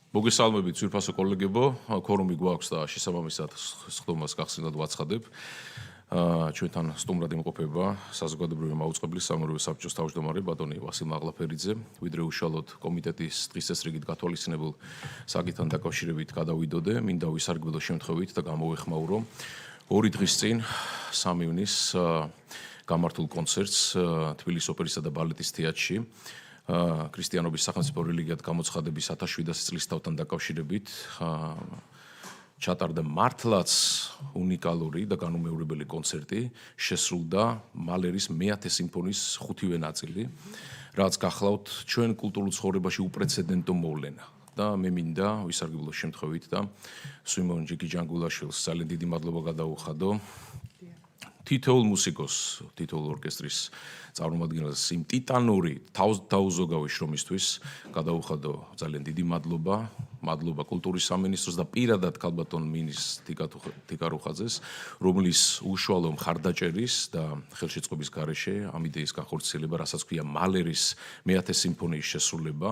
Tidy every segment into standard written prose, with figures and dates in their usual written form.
მოგესალმებით ძვირფასო კოლეგებო, ქორუმი გვაქვს და შესაბამისად სხდომას გახსნილად ვაცხადებ. ჩვენთან სტუმრად იმყოფება საზოგადოებრივი მაუწყებლის სამეურვეო საბჭოს თავმჯდომარე ბატონი ვასილ მაღლაფერიძე. ვიდრე უშუალოდ კომიტეტის დღის წესრიგით გათვალისწინებულ საკითხთან დაკავშირებით გადავიდოდე, მინდა ვისარგებლო შემთხვევით და გამოვეხმაურო 2 დღის წინ 3 ივნის გამართულ კონცერტს თბილისის ოპერისა და ბალეტის თეატრში. ქრისტიანობის სახელმწიფო რელიგიად გამოცხადების 1700 წლისთავთან დაკავშირებით ჩატარდა მართლაც უნიკალური და განუმეორებელი კონცერტი, შესრულდა მალერის მე-10 სიმფონიის 5-ვე ნაწილი, რაც გახლავთ ჩვენ კულტურულ ცხოვრებაში უპრეცედენტო მოვლენა. და მე მინდა ვისარგებლო შემთხვევით და სვიმონ ჯიკიჯანგულაშვილს ძალიან დიდი მადლობა გადაუხადო. თითოეულ მუსიკოს, თითოეულ ორკესტრის წარმომადგენელს იმ ტიტანური თავზოგავი შრომისთვის გადაუხადო ძალიან დიდი მადლობა. მადლობა კულტურის სამინისტროს და პირადად ქალბატონ მინის თიკარუხაძეს, რომლის უშუალო მხარდაჭერის და ხელშეწყობის გარეშე ამ იდეის განხორციელება, რასაც ქვია მალერის მე-10 სიმფონიის შესრულება,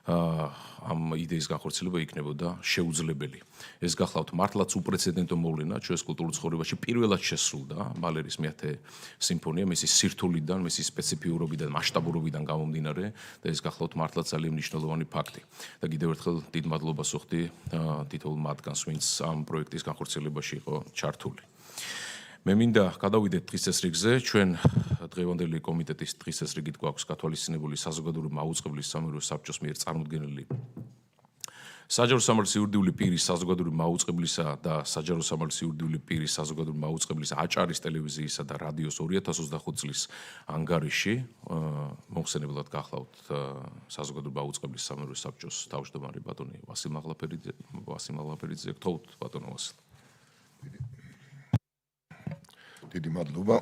ამ იდეის განხორციელება იქნებოდა შეუძლებელი. ეს გახლავთ მართლაც უპრეცედენტო მოვლენა ჩვენს კულტურულ ცხოვრებაში. პირველად შესრულდა მალერის მე-10 სიმფონია მისი სირთულიდან, მისი სპეციფიურობიდან, მასშტაბურობიდან გამომდინარე და ეს გახლავთ მართლაც ძალიან მნიშვნელოვანი ფაქტი. და კიდევ ერთხელ დიდ მადლობას ვუხდი თითოეულ მათგანს, ვინც ამ პროექტის განხორციელებაში იყო ჩართული. მე მინდა გადავიდეთ დღის წესრიგზე. ჩვენ დღევანდელი კომიტეტის დღის წესრიგით გვაქვს გათვალისწინებული საზოგადოებრივი მაუწყებლის სამეურვეო საბჭოს მიერ წარმოდგენილი საჯარო სამართლის იურიდიული პირის საზოგადოებრივი მაუწყებლისა და საჯარო სამართლის იურიდიული პირის საზოგადოებრივი მაუწყებლის აჭარის ტელევიზიისა და რადიოს 2025 წლის ანგარიში მოხსენებლად გახლავთ საზოგადოებრივი მაუწყებლის სამეურვეო საბჭოს თავმჯდომარე ბატონი ვასილ მაღლაფერიძე. გთხოვთ ბატონო ვასილ. დიდი მადლობა.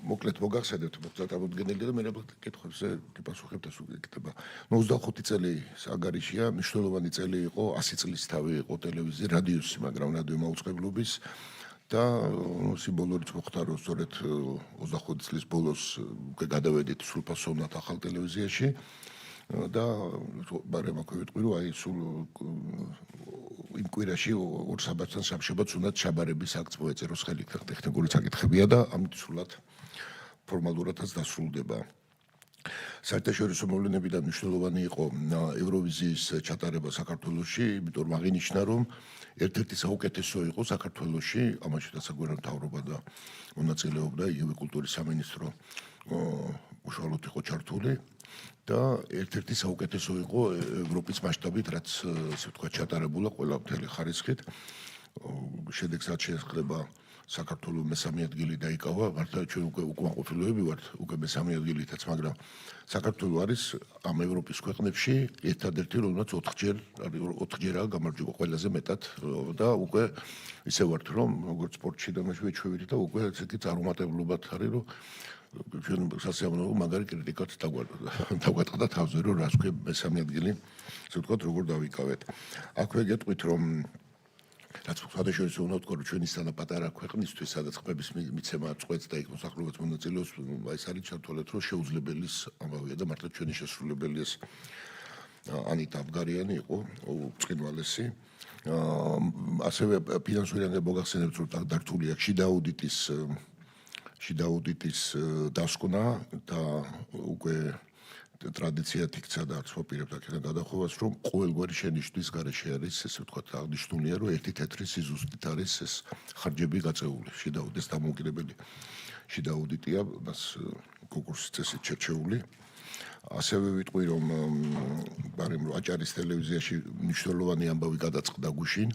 მოკლედ მოგახსენებთ წარმოდგენილი და მე კითხვებზე გიპასუხებთ ეს უკეთება. 25 წელი ანგარიშია, მნიშვნელოვანი წელი იყო, 100 წლის თავი იყო ტელევიზია, რადიოსი, მაგრამ რადიო მაუწყებლობის და სიმბოლურიც მოხდა, რომ სწორედ 25 წლის ბოლოს გადავედით სრულფასოვნად ახალ ტელევიზიაში და მაგრამ აქვე ვიტყვი, რომ აი სულ იმ კვირაში 2 საბათთან სამშაბათს უნდა ჩაბარების აქტს მოეწეროს ხელი, ტექნიკური საკითხებია და ამით სრულად ფორმალურადაც დასრულდება. საერთაშორისო მოვლენებიდან მნიშვნელოვანი იყო ევროვიზიის ჩატარება საქართველოში, იმიტომ რომ აღინიშნა, რომ ერთ-ერთი საუკეთესო იყო საქართველოში, ამაში დასაგვერად მთავრობა და მონაწილეობდა იგივე კულტურის სამინისტრო უშუალოდ იყო ჩართული. და ერთ-ერთი საუკეთესო იყო ევროპის მასშტაბით, რაც ასე ვთქვათ ჩატარებულა ყველა მთელი ხარისხით. შედეგსაც შეეხება საქართველოს მე-3 ადგილი დაიკავა, მართლა ჩვენ უკვე უკმაყოფილოები ვართ, უკვე მე-3 ადგილითაც, მაგრამ საქართველოს არის ამ ევროპის ქვეყნებში ერთადერთი, რომელსაც 4ჯერაა გამარჯვება ყველაზე მეტად და უკვე ისე ვართ, რომ როგორც სპორტში და მასვე ჩვევით და უკვე ესეთი წარუმატებლობად არის, რომ ჩვენ სასიამოვნო მაგარი კრიტიკაც დაგვატყდა თავზე, რომ რას ქვია მე-3 ადგილი, ასე ვთქვათ, როგორ დავიკავეთ. აქვე გეტყვით, რომ რაც საერთაშორისო უნდა ვთქვა, რომ ჩვენი სცენა პატარა ქვეყნისთვის, სადაც ყბების მიცემა წყვეტს და იქ მოსახლეობაც მონაწილეობს, ეს არის ჩართულეთ, რომ შეუძლებელის ამბავია და მართლა ჩვენი შესრულებელი ეს ანიტა აბგარიანი იყო, უწყინვალესი. ასევე ფინანსური მოგახსენებთ, რომ დართული აქვს შიდა აუდიტის დასკვნა და უკვე ტრადიციად იქცა და არც ვაპირებთ აქედან გადახოვას, რომ ყოველგვარი შენიშვნის გარეშე არის, ესე ვთქვათ, აღნიშნულია, რომ ერთი თეთრი სიზუსტით არის ეს ხარჯები გაწეული. შიდა აუდიტის დამოუკიდებელი შიდა აუდიტია, მას კონკურსის წესით შერჩეული. ასევე ვიტყვი, რომ აჭარის ტელევიზიაში მნიშვნელოვანი ამბავი გადაწყდა გუშინ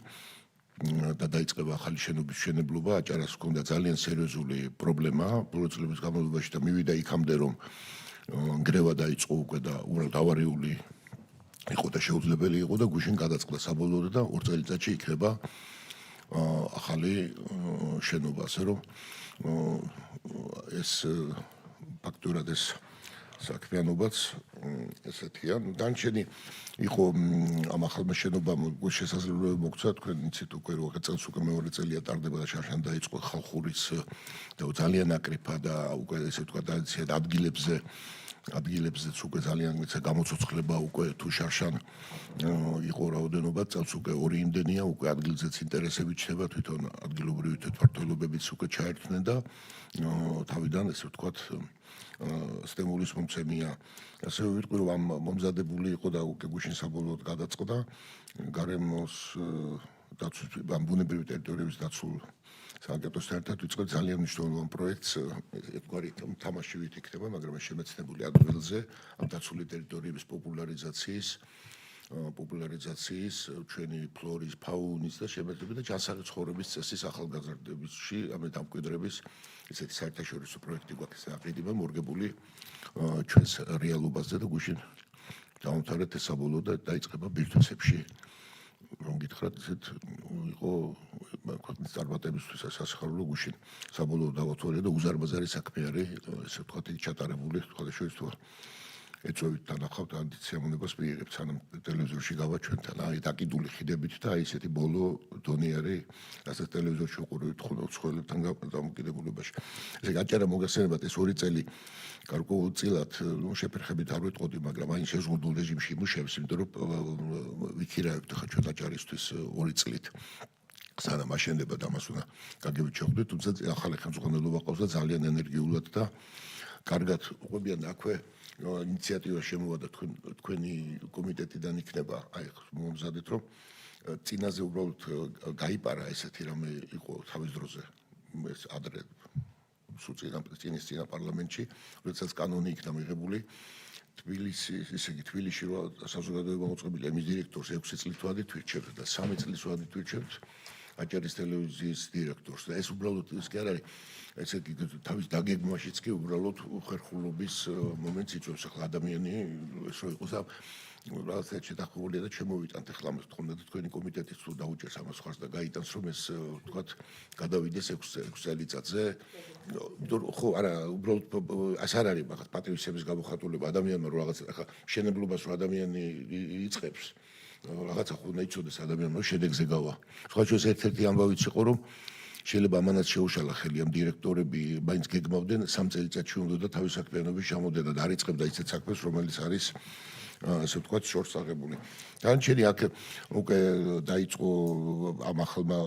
და დაიწყება ახალი შენობის მშენებლობა. აჭარას ჰქონდა ძალიან სერიოზული პრობლემა ბოლო წლების განმავლობაში და მივიდა იქამდე, რომ გრევა დაიწყო უკვე და უბრალოდ ავარიული იყო და შეუძლებელი იყო და გუშინ გადაწყდა საბოლოოდ და 2 წელიწადში იქნება ახალი შენობა, ასე რომ ეს ფაქტურად ეს საქმიანობაც ესეთია. დანარჩენი იყო ამ ახალმა შენობამ შესაძლებლობა მოგცა, თქვენ იცით უკვე რომ წელს უკვე მეორე წელია ტარდება და შარშან დაიწყო ხალხურის და ძალიან აკრიფა და უკვე ესე ვთქვათ ადილებზე ადგილებზეც უკვე ძალიან მეცა გამოცოცხლება უკვე თუ შარშან იყო რაოდენობა წელს უკვე ორი იმდენია უკვე ადგილზეც ინტერესები ჩნდება თვითონ ადგილობრივი თვითმმართველობებიც უკვე ჩაერთნენ და თავიდან ესე ვთქვათ სტიმულის მომცემია ასევე ვიტყვი რომ ამ მომზადებული იყო და უკვე გუშინ საბოლოოდ გადაწყდა გარემოს დაცვის ბუნებრივი ტერიტორიების დაცულ სააგენტოსთან ერთად ვიწყებთ ძალიან მნიშვნელოვან პროექტს ერთგვარი თამაშივით იქნება მაგრამ შემეცნებული ადგილზე ამ დაცული ტერიტორიების პოპულარიზაციის ჩვენი ფლორის ფაუნის და შემეცნებით და ჯანსაღი ცხოვრების წესის ახალგაზრდებისში ამ დამკვიდრების ესეთი საერთაშორისო პროექტი გვაქვს აყიდება მორგებული ჩვენს რეალობაზე და გუშინ დავამთავრეთ ეს საბოლოო და დაიწყება ბირთვისებში რომ გითხრათ ესეთ იყო ქვეყნის წარმატებისთვის სასახარულო გუშინ საბოლოო დავათვალე და უზარმაზარი საქმე არის ესე ვთქვათ ის ჩატარებული სხვადასხვა თუ ეწევით თანახავთ ამ სიამოვნებას მიიღებთ სანამ ტელევიზორში გავა ჩვენთან აი დაკიდული ხიდებით და აი ესეთი ბოლო დონე არის რასაც ტელევიზორში უყურებთ ხულებთან დამოკიდებულებაში ესე გაჭერა მოგესწრებათ ეს 2 წელი გარკვეულწილად შეფერხებით არ ვიტყოდი მაგრამ აი შეზღუდულ რეჟიმში იმუშავებს იმიტომ რომ ვიქირავებთ ხა ჩვენ აჭარისთვის 2 წლით სანამ აშენდება და მას უნდა გაგებით შეხვდეთ თუმცა ახალი ხელმძღვანელობა ყავს და ძალიან ენერგიულად და კარგად უყובიან აქვე ინიციატივა შემოვა და თქვენი კომიტეტიდან იქნება აი მომზადეთ რომ წინაზე უბრალოდ გაიპარა ესეთი რამე იყო თავის დროზე ეს ადრე სუცინა პარლამენტში როდესაც კანონი იქნა მიღებული თბილისში რა საზოგადოება მოწყობილია იმის დირექტორს 6 წლის ვადით ვირჩევთ და 3 წლის ვადით ვირჩევთ აჭარის ტელევიზიის დირექტორს და ეს უბრალოდ ის კი არ არის ესე იგი თავის დაგეგმვაშიც კი უბრალოდ ხერხულობის მომენტს იწვევს ახლა ადამიანი ეს რო იყოს რაღაცა შეთანხმებულია და შემოვიტანთ ახლა ამას თქონდა და თქვენი კომიტეტიც თუ დაუჭერს ამას ხარს და გაიტანს რომ ეს ვთქვათ გადავიდეს 6 წელიწადზე იმიტომ ხო არა უბრალოდ ეს არ არის მაგათ პატრიოტიზმის გამოხატულება ადამიანმა რომ რაღაცა ახლა მშენებლობას რომ ადამიანი იწყებს რაღაცა ხო უნდა იცოდეს ადამიანმა რომ შედეგზე გავა სხვა ჩვენს ერთ-ერთი ამბავიც იყო რომ შეიძლება ამანაც შეუშალა ხელი ამ დირექტორები მაინც გეგმავდნენ 3 წელიწადში უნდა და თავის საქმიანობის ჩამოდენა და არ იწყებდა ისეთ საქმეს რომელიც არის ასე ვთქვათ შორს აღებული. განჩენი აქ უკვე დაიწყო ამ ახალმა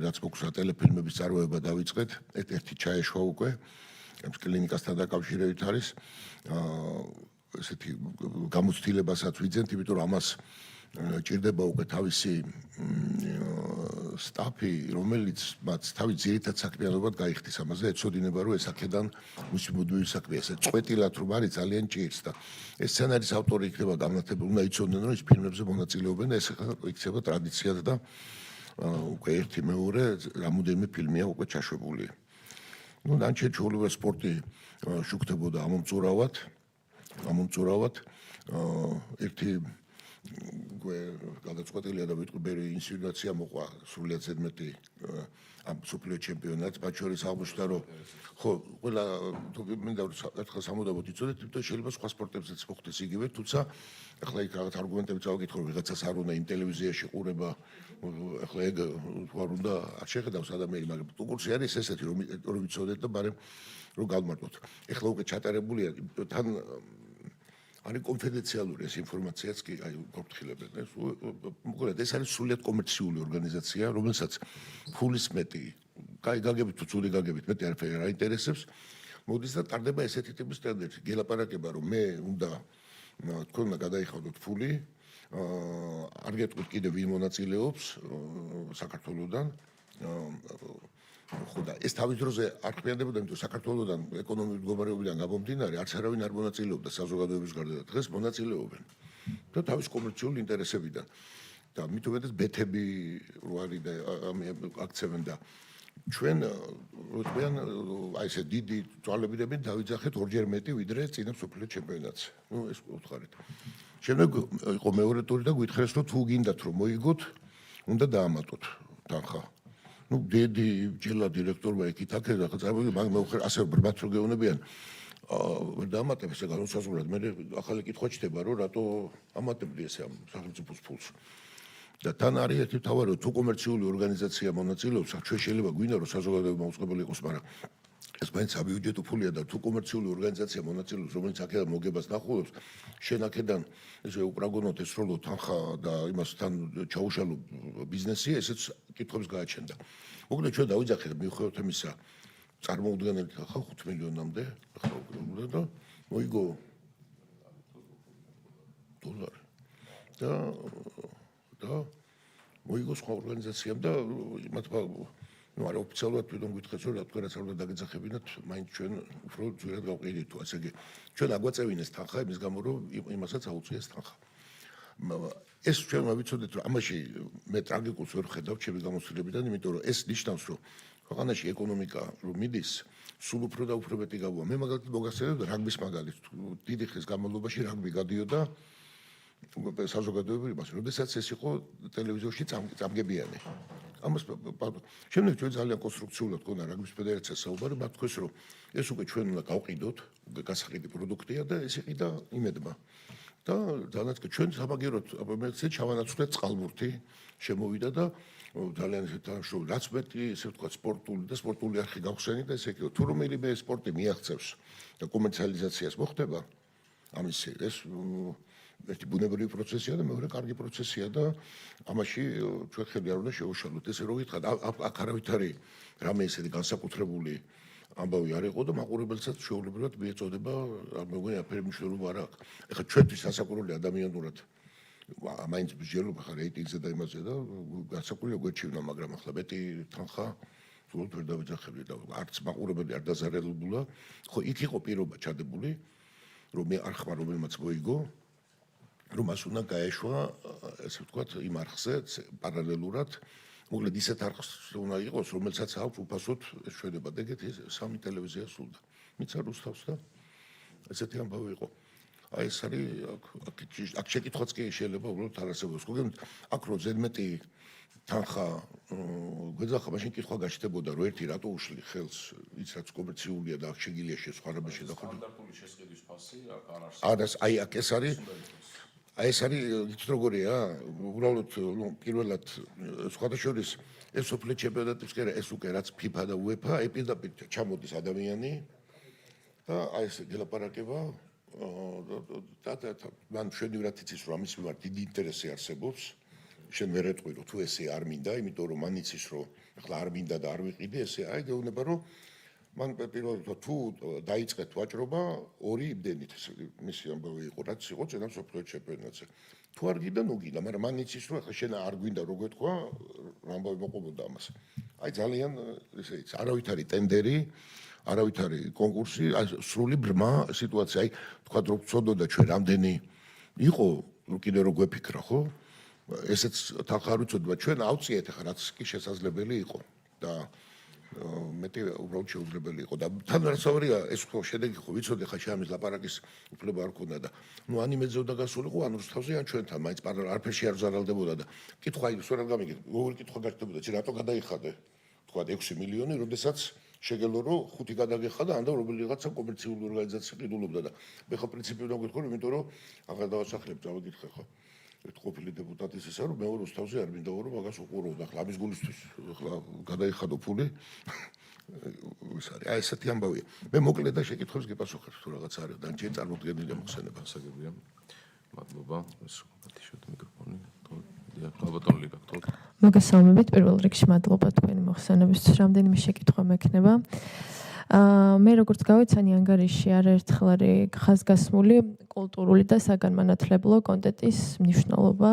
რაც მოგსა ტელეფილმების წარმოება დავიწყეთ. ერთ-ერთი ჩაეშვა უკვე ამ კლინიკასთან დაკავშირებით არის. ესეთი გამოცდილებასაც ვიძენთ, იმიტომ რომ ამას ჭირდება უკვე თავისი სტაფი, რომელიც მათ თავის ძირითად საქმიანობად გაიხდის ამაზე, ეცოდინება რომ ეს აქედან მის მუდმივი საქმეა, ესე წვეტილად რომ არის ძალიან ჭირს და ეს სცენარის ავტორი იქნება განათლებული, უნდა იცოდნენ რომ ის ფილმებზე მონაწილეობენ, ეს იქნება ტრადიციად და უკვე ერთი მეორე რამოდენიმე ფილმია უკვე ჩაშვებული. ნუ დანარჩენი ჩვეულებრივ სპორტი შუქდებოდა ამომწურავად ერთი გადაწყვეტილია და ვიტყვი ბერი ინსინუაცია მოყვა სრულიად ზედმეტი ამ სუპერ ჩემპიონატს მათ შორის აღმოჩნდა რომ ხო ყველა თუ მინდა ერთხელ სამუდამოდ იცოდეთ თუმცა შეიძლება სხვა სპორტებზეც მოხდეს იგივე თუმცა ახლა იქ რაღაც არგუმენტები წავიკითხო ვიღაცას არ უნდა იმ ტელევიზიაში ყურება ახლა ეგ არ უნდა არ შეხედავს ადამიანი მაგრამ კურსი არის ესეთი რომ იცოდეთ და მაგრამ რომ გავმარტოთ ახლა უკვე ჩატარებულია თან არის კონფიდენციალური ეს ინფორმაციაც კი აი გოფრთხილებენ ეს მოკლედ ეს არის სრულიად კომერციული ორგანიზაცია რომელსაც ფულის მეტი გაგებით თუ ცუდი გაგებით მეტი არაფერი არ აინტერესებს მოდის და ტარდება ესეთი ტიპის სტანდარტი გელაპარაკება რომ მე უნდა თქვენ უნდა გადაიხადოთ ფული არ გეტყვით კიდე ვინ მონაწილეობს საქართველოსდან ხო და ეს თავის დროზე არ ხმიანდებოდა, იმიტომ საქართველოსდან ეკონომიკური მდგომარეობიდან გამომდინარე არც არავინ არ მონაწილეობდა საზოგადოების გარდა და დღეს მონაწილეობენ და თავის კომერციული ინტერესებიდან და მით უმეტეს ბეთები რო არის და აქცევენ და ჩვენ როწმიან აი ესე დიდი ძალებიდან დავიძახეთ ორჯერ მეტი ვიდრე წინა სოფლიო ჩემპიონატზე. ნუ ეს უთხარით. შემდეგ იყო მეორე ტური და გვითხრეს რომ თუ გინდათ რომ მოიგოთ, უნდა დაამატოთ თანხა. ну დედი ჯელა დირექტორმა იქით აქ და წარმოვიდგინე მაგ მეუხერ ასე ბრბათ რო გეუბნებიან დამატებ ესე განსაზღვრად მე ახალი კითხვა ჩდება რომ რატო ამატებდი ესე ამ სახელმწიფოს ფულს და თან არის ერთი თავარი თუ კომერციული ორგანიზაცია მონაწილეობს ჩვენ შეიძლება გვინდა რომ საზოგადოება მოწყობილი იყოს მაგრამ ეს მაინც საბიუჯეტო ფულია და თუ კომერციული ორგანიზაცია მონაწილეობს, რომელიც აქედან მოგებას ნახულობს, შენ აქედან ესე უპრაგონოთ ესროლო თანხა და იმასთან ჩაუშალო ბიზნესი, ესეც კითხვებს გააჩენდა. მოკლედ ჩვენ დავიძახეთ მიუხედავად იმისა, წარმოუდგენელი თანხა 5 მილიონამდე, ახლა უკვე და მოიგო დოლარი. და მოიგო სხვა ორგანიზაციამ და მათ ну არა ოფიციალურად თვითონ გითხეს რომ რა თქვა რაც არ უნდა დაგეძახებინათ მაინც ჩვენ უფრო ძვირად გავყიდით თუ ასე იგი ჩვენ აგვაწევინეს თანხა იმის გამო რომ იმასაც აუწიეს თანხა ეს ჩვენ ვიცოდეთ რომ ამაში მე ტრაგიკულს ვერ ხედავ ჩემი გამოცდილებიდან იმიტომ რომ ეს ნიშნავს რომ ქვეყანაში ეკონომიკა რომ მიდის სულ უფრო და უფრო მეტი გავუა მე მაგალითად მოგახსენებთ რაგბის მაგალითს დიდი ხნის განმავლობაში რაგბი გადიოდა საზოგადოებრივ იმას როდესაც ეს იყო ტელევიზორში წამგებიანი ამას შემდეგ ჩვენ ძალიან კონსტრუქციულად გქონდა რაგბის ფედერაციას საუბარი მათ თქვეს რომ ეს უკვე ჩვენ უნდა გავყიდოთ გასაყიდი პროდუქტია და ეს იყიდა იმედმა და ძალიანაც ჩვენ საბაგეროთ ამერიკაში ჩავანაცვლეთ წყალბურთი შემოვიდა და ძალიან თანაშრომი რაც მეტი ესე ვთქვა სპორტული არხი გავხსენით და ესე იგი თუ რომელიმე სპორტი მიაღწევს და კომერციალიზაციას მოხდება ამის ეს ერთი ბუნებრივი პროცესია და მეორე კარგი პროცესია და ამაში ჩვენ ხელი არ უნდა შევუშალოთ ესე რომ გითხრათ აქ არავითარი რამე ესეთი განსაკუთრებული ამბავი არ იყო და მაყურებელსაც შეუძლებლად მიეწოდება არ მეგონი აფერი მნიშვნელობა არ აქვს ეხლა ჩვენთვის ასაკურული ადამიანურად მაინც მსჯელობა ხარ რეიტინგზე და იმაზე და განსაკუთრებული გვერდჩივნა მაგრამ ახლა მეტი თანხა სულ ვერ დავიძახები და არც მაყურებელი არ დაზარალებულა ხო იქ იყო პირობა ჩადებული რომ მე არხმა რომელმაც მოიგო რომ მას უნდა გაეშვა ესე ვთქვათ იმ არხზე პარალელურად მოკლედ ისეთ არხს უნდა იყოს რომელსაც აქვს უფასოდ შედება და ეგეთი სამი ტელევიზია სულდა მიცა რუსთავს და ესეთი ამბავი იყო აი ეს არის აქ შეკითხვაც კი შეიძლება უბრალოდ არ არსებობს ხო აქ რო ზედმეტი თანხა გვეძახა მაშინ კითხვა გაჩნდებოდა რომ ერთი რატო უშლი ხელს ის რაც კომერციულია და აქ შეგიძლია შესხარება შედახო სტანდარტული შესყიდის ფასი აქ არ არის აი აქ ეს არის აი ეს არის იცით როგორია უბრალოდ პირველად სხვადასხვა ეს სოფლიო ჩემპიონატის კი ეს უკვე რაც FIFA და UEFA ეპიდაპირ ჩამოდის ადამიანი და აი ეს გელაპარაკება და მან მშვენივრად იცის რომ ამის მიმართ დიდი ინტერესი არსებობს შენ ვერ ეტყვი რომ თუ ესე არ მინდა იმიტომ რომ მან იცის რომ ახლა არ მინდა და არ ვიყიდე ესე აი გეუბნება რომ მან პირველად თუ დაიწყეთ ვაჭრობა ორი იმდენით მისი ამბავი იყო რაც იყო წინა სოფლიო ჩემპიონატზე თუ არ გინდა ნუ გინდა მაგრამ მან იცის რომ ახლა შენ არ გვინდა რო გეთქვა ამბავი მოყობოდა ამას აი ძალიან ესე იცი არავითარი ტენდერი არავითარი კონკურსი აი სრული ბრმა სიტუაცია აი თქვა რომ წოდოდა ჩვენ რამდენი იყო კიდე რო გვეფიქრა ხო ესეც თანხა უწოდება ჩვენ ავწიეთ ახლა რაც კი შესაძლებელი იყო და მეტი უბრალოდ შეუძლებელი იყო და თან რასაუბრია ეს ხო შედეგი ხო ვიცოდი ხა შეამის ლაპარაკის უფლება არ ქონდა და ნუ ანიმეძე უნდა გასულიყო ან რუსთავზე ან ჩვენთან მაინც არაფერში არ ზარალდებოდა და კითხვა ის სწორად გამიგეთ როგორი კითხვა გაჩნდებოდა τσι რატო გადაიხადე თქვა 6 მილიონი როდესაც შეგელო რომ 5 გადაგეხადა ან და რომელიღაცა კომერციული ორგანიზაცია ყიდულობდა და მე ხო პრინციპი უნდა გითხრა იმიტომ რომ აღარ დავასახლებ წავაგითხე ხო ერთ ყოფილი დეპუტატის ისა რომ მეორე რუსთავზე არ მინდა რომ მაგას უყურულდა ახლა ამის გულისთვის ახლა გადაიხადო ფული ის არის აი ესეთი ამბავია მე მოკლედ და შეკითხვებს გიპასუხებ თუ რაღაც არის და ჯერ წარმოდგენილი მოხსენება გასაგებია მადლობა ეს გათიშოთ მიკროფონი ალბათონ ლიგა გთხოვთ მოგესალმებით პირველ რიგში მადლობა თქვენი მოხსენებისთვის რამდენიმე შეკითხვა მექნება მე როგორც გავიცანი ანგარიში არაერთხელ არის ხაზგასმული კულტურული და საგანმანათლებლო კონტენტის მნიშვნელობა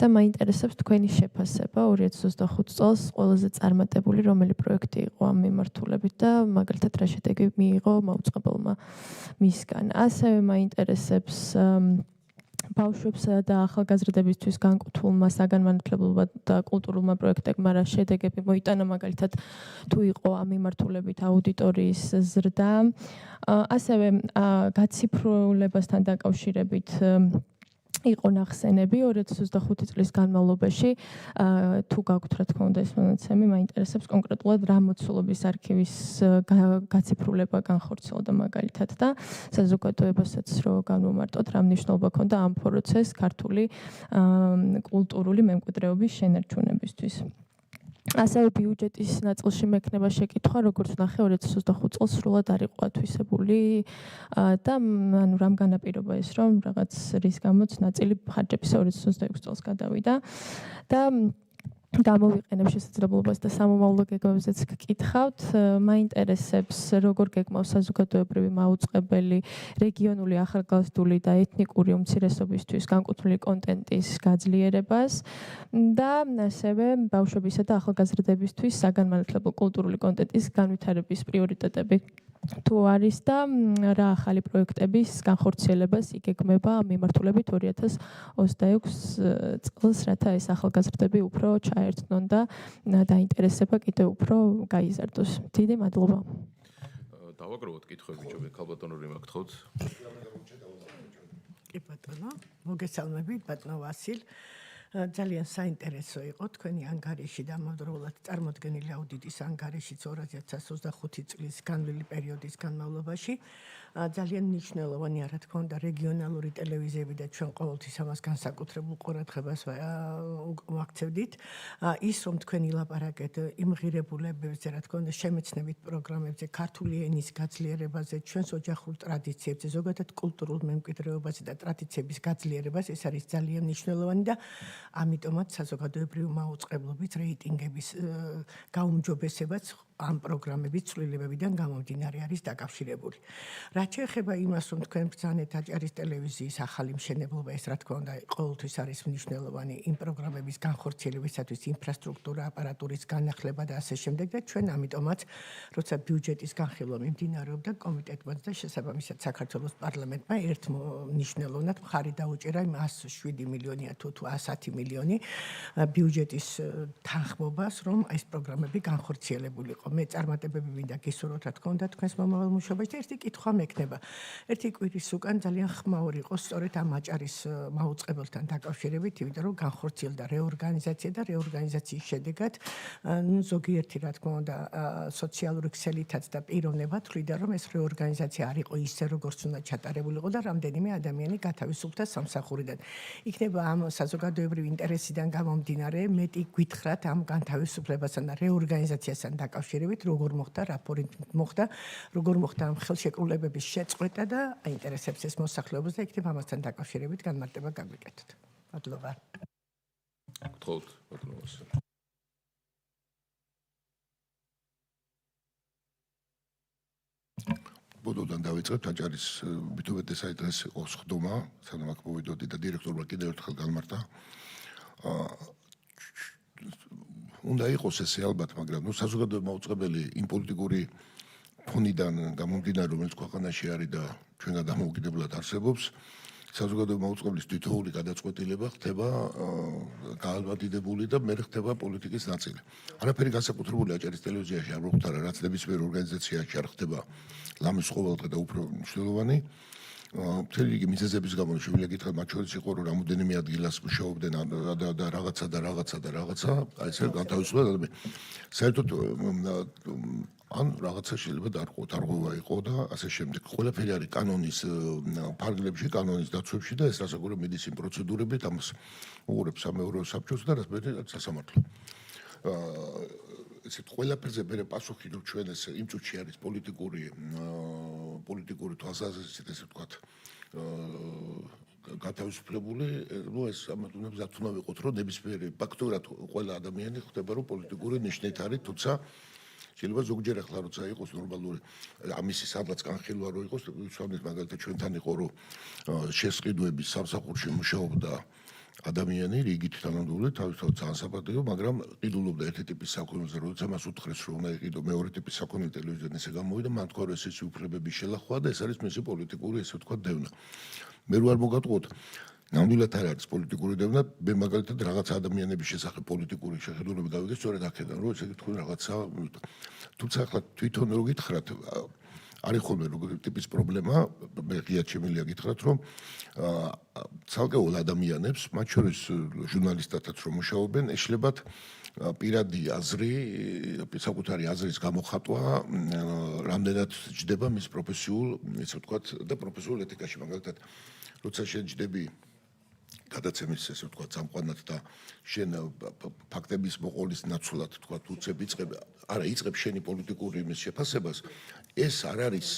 და მაინტერესებს თქვენი შეფასება 2025 წელს ყველაზე წარმატებული რომელი პროექტი იყო ამ მიმართულებით და მაგალითად რა შედეგი მიიღო მაუწყებელმა მისგან ასევე მაინტერესებს ბავშვებსა და ახალგაზრდებისთვის განკუთვნილმა საგანმანათლებლო და კულტურულმა პროექტებმა რა შედეგები მოიტანა მაგალითად თუ იყო ამ მიმართულებით აუდიტორიის ზრდა ასევე გაციფრულებასთან დაკავშირებით იყო ნახსენები 2025 წლის განმავლობაში თუ გაქვთ რა თქმა უნდა ეს მონაცემი მაინტერესებს კონკრეტულად რა მოცულობის არქივის გაციფრულება განხორციელდა მაგალითად და საზოგადოებასაც რო განვმარტოთ რა მნიშვნელობა ჰქონდა ამ პროცესს ქართული კულტურული მემკვიდრეობის შენარჩუნებისთვის ასევე ბიუჯეტის ნაწილში მექნება შეკითხვა, როგორც ვნახე 2025 წელს სრულად არ იყო ათვისებული და ანუ რამ განაპირობა ეს, რომ რაღაც რის გამოც ნაწილი ხარჯების 2026 წელს გადავიდა და გამოვიყენებ შესაძლებლობას და სამომავლო გეგმებზეც გკითხავთ. მაინტერესებს როგორ გეგმავს საზოგადოებრივი მაუწყებელი, რეგიონული, ახალგაზრდული და ეთნიკური უმცირესობისთვის განკუთვნილი კონტენტის გაძლიერებას და ასევე ბავშვებისა და ახალგაზრდებისთვის საგანმანათლებლო კულტურული კონტენტის განვითარების პრიორიტეტები. თუ არის და რა ახალი პროექტების განხორციელებას იგეგმება მიმართულებით 2026 წელს, რათა ეს ახალგაზრდები უფრო ჩაერთნონ და დაინტერესება კიდევ უფრო გაიზარდოს. დიდი მადლობა. დავაგროვოთ კითხვები, ჯობია ქალბატონო რიმა გთხოვთ. კი ბატონო, მოგესალმებით ბატონო ვასილ. ძალიან საინტერესო იყო თქვენი ანგარიში და ამავდროულად წარმოდგენილი აუდიტის ანგარიშიც 2025 წლის განვლილი პერიოდის განმავლობაში. ძალიან მნიშვნელოვანია, რა თქმა უნდა, რეგიონალური ტელევიზიები და ჩვენ ყოველთვის ამას განსაკუთრებულ ყურადღებას ვაქცევდით. ის რომ თქვენი ლაპარაკეთ იმ ღირებულებებზე, რა თქმა უნდა, შემეცნებით პროგრამებზე, ქართული ენის გაძლიერებაზე, ჩვენს ოჯახურ ტრადიციებზე, ზოგადად კულტურულ მემკვიდრეობაზე და ტრადიციების გაძლიერებას, ეს არის ძალიან მნიშვნელოვანი და ამიტომაც საზოგადოებრივი მაუწყებლობის რეიტინგების გაუმჯობესებაც ამ პროგრამების ცვლილებებიდან გამომდინარე არის დაკავშირებული. რაც შეეხება იმას, რომ თქვენ ბრძანეთ აჭარის ტელევიზიის ახალი მშენებლობა, ეს რა თქმა უნდა ყოველთვის არის მნიშვნელოვანი იმ პროგრამების განხორციელებისათვის, ინფრასტრუქტურა, აპარატურის განახლება და ასე შემდეგ და ჩვენ ამიტომაც, როცა ბიუჯეტის განხილვა მიმდინარეობდა, კომიტეტმა და შესაბამისად საქართველოს პარლამენტმა ერთ მნიშვნელოვნად მხარი დაუჭერა იმ 107 მილიონია თუ 110 მილიონი ბიუჯეტის თანხმობას, რომ ეს პროგრამები განხორციელებულიყო. მე წარმატებები მინდა გისურვოთ, რა თქმა უნდა, თქვენს მომავალ მუშაობაში და ერთი კითხვა მექნება. ერთი კვირის უკან ძალიან ხმაური იყო სწორედ ამ აჭარის მაუწყებელთან დაკავშირებით, იმიტომ რომ განხორციელდა რეორგანიზაცია და რეორგანიზაციის შედეგად ზოგიერთი, რა თქმა უნდა, სოციალური ქსელითაც და პიროვნება თვლიდა, რომ ეს რეორგანიზაცია არ იყო ისე, როგორც უნდა ჩატარებულიყო და რამდენიმე ადამიანი გათავისუფლდა სამსახურიდან. იქნება ამ საზოგადოებრივი ინტერესიდან გამომდინარე, მეტი გვითხრათ ამ განთავისუფლებასთან და რეორგანიზაციასთან დაკავშირებით, როგორ მოხდა, რა ფორმით მოხდა, როგორ მოხდა ამ ხელშეკრულებების შეწყვეტა და აინტერესებს ეს მოსახლეობას და იქნება ამასთან დაკავშირებით განმარტება გაგვიკეთოთ. მადლობა. გთხოვთ, ბატონო ვასილ. ბოდოდან დავიწყებთ აჭარის მითუმეტე საიტეს იყო სხდომა, სანამ აქ მოვიდოდი და დირექტორმა კიდევ ერთხელ განმარტა. უნდა იყოს ესე ალბათ, მაგრამ საზოგადოებრივი მაუწყებელი იმ პოლიტიკური ფონიდან გამომდინარე, რომელიც ქვეყანაში არის და ჩვენგან დამოუკიდებლად არსებობს, საზოგადოებრივი მაუწყებლის თითოეული გადაწყვეტილება ხდება გაალბადიდებული და მე ხდება პოლიტიკის ნაწილი. არაფერი განსაკუთრებული აჭარის ტელევიზიაში არ მოხდარა, რაც ნებისმიერ ორგანიზაციაში არ ხდება ლამის ყოველდღე და უფრო მნიშვნელოვანი. მთელი რიგი მიზეზების გამო შემიძლია გითხრათ, მათ შორის იყო, რომ რამოდენიმე ადგილას მუშაობდნენ და რაღაცა, აი ესე განთავისუფლდა ადამიანი. საერთოდ ან რაღაცა შეიძლება დარღვევა იყო და ასე შემდეგ. ყველაფერი არის კანონის ფარგლებში, კანონის დაცვებში და ეს რასაკვირველია მიდის იმ პროცედურებით, ამას უყურებს სამეურვეო საბჭოს და რაც სასამართლო. ესეთ ყველაფერზე მე პასუხი რომ ჩვენ ეს იმ წუთში არის პოლიტიკური თვალსაზრისით ესე ვთქვათ გათავისუფლებული, ეს ამათუნებს უნდა ვიყოთ, რომ ნებისმიერი ფაქტურად ყველა ადამიანი ხდება რომ პოლიტიკური ნიშნით არის, თუმცა შეიძლება ზოგჯერ ახლა როცა იყოს ნორმალური ამისი სადღაც განხილვა რო იყოს, ვისვამთ მაგალითად ჩვენთან იყო რომ შესყიდვების სამსახურში მუშაობდა ადამიანი რიგით თანამდებობრივი თავისთავად ძალიან საპატიო, მაგრამ ყიდულობდა ერთი ტიპის საქონელზე, როცა მას უთხრეს რომ უნდა იყიდო მეორე ტიპის საქონელი ტელევიზიიდან ესე გამოვიდა, მან თქვა რომ ეს უფლებების შელახვა და ეს არის მისი პოლიტიკური ესე ვთქვათ დევნა. მე რო არ მოგატყუოთ ნამდვილად არ არის პოლიტიკური დევნა, მე მაგალითად რაღაც ადამიანების შესახებ პოლიტიკური შეხედულება გავიგე სწორედ აქედან, რომ ესე თქვენ რაღაცა თუმცა ახლა თვითონ რო გითხრათ არის ხოლმე როგორი ტიპის პრობლემა, მე ღიად შემიძლია გითხრათ, რომ ცალკეულ ადამიანებს, მათ შორის ჟურნალისტათაც რომ მუშაობენ, ეშლებათ პირადი აზრი, საკუთარი აზრის გამოხატვა, რამდენად ჯდება მის პროფესიულ, ესე ვთქვათ, და პროფესიულ ეთიკაში, მაგალითად, როცა შეჯდები გადაცემის ესე ვთქვა წამყვანად და შენ ფაქტების მოყოლის ნაცვლად თქვა უცებ იწყებ შენი პოლიტიკური იმის შეფასებას ეს არ არის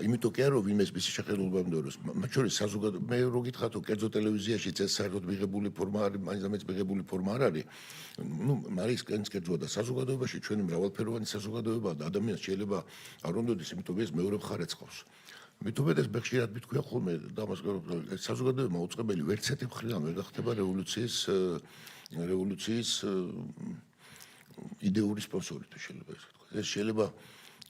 იმიტომ კი არა რომ ვინმეს მისი შეხედულება მდოროს მათ შორის საზოგადოება მე რო გითხრათ რომ კერძო ტელევიზიაში ეს საერთოდ მიღებული ფორმა არის მაინც მიღებული ფორმა არ არის ნუ მარის კერძო და საზოგადოებაში ჩვენი მრავალფეროვანი საზოგადოებაა და ადამიანს შეიძლება არ უნდადეს იმიტომ ეს მეორე მხარეც ყავს მithumedes ბეხშირად მithქვია ხოლმე დამას საზოგადოება უწყებელი ვერცეთი მხრიდან ვერ გახდება რევოლუციის იდეური სპონსორი თუ შეიძლება ეს თქვა ეს შეიძლება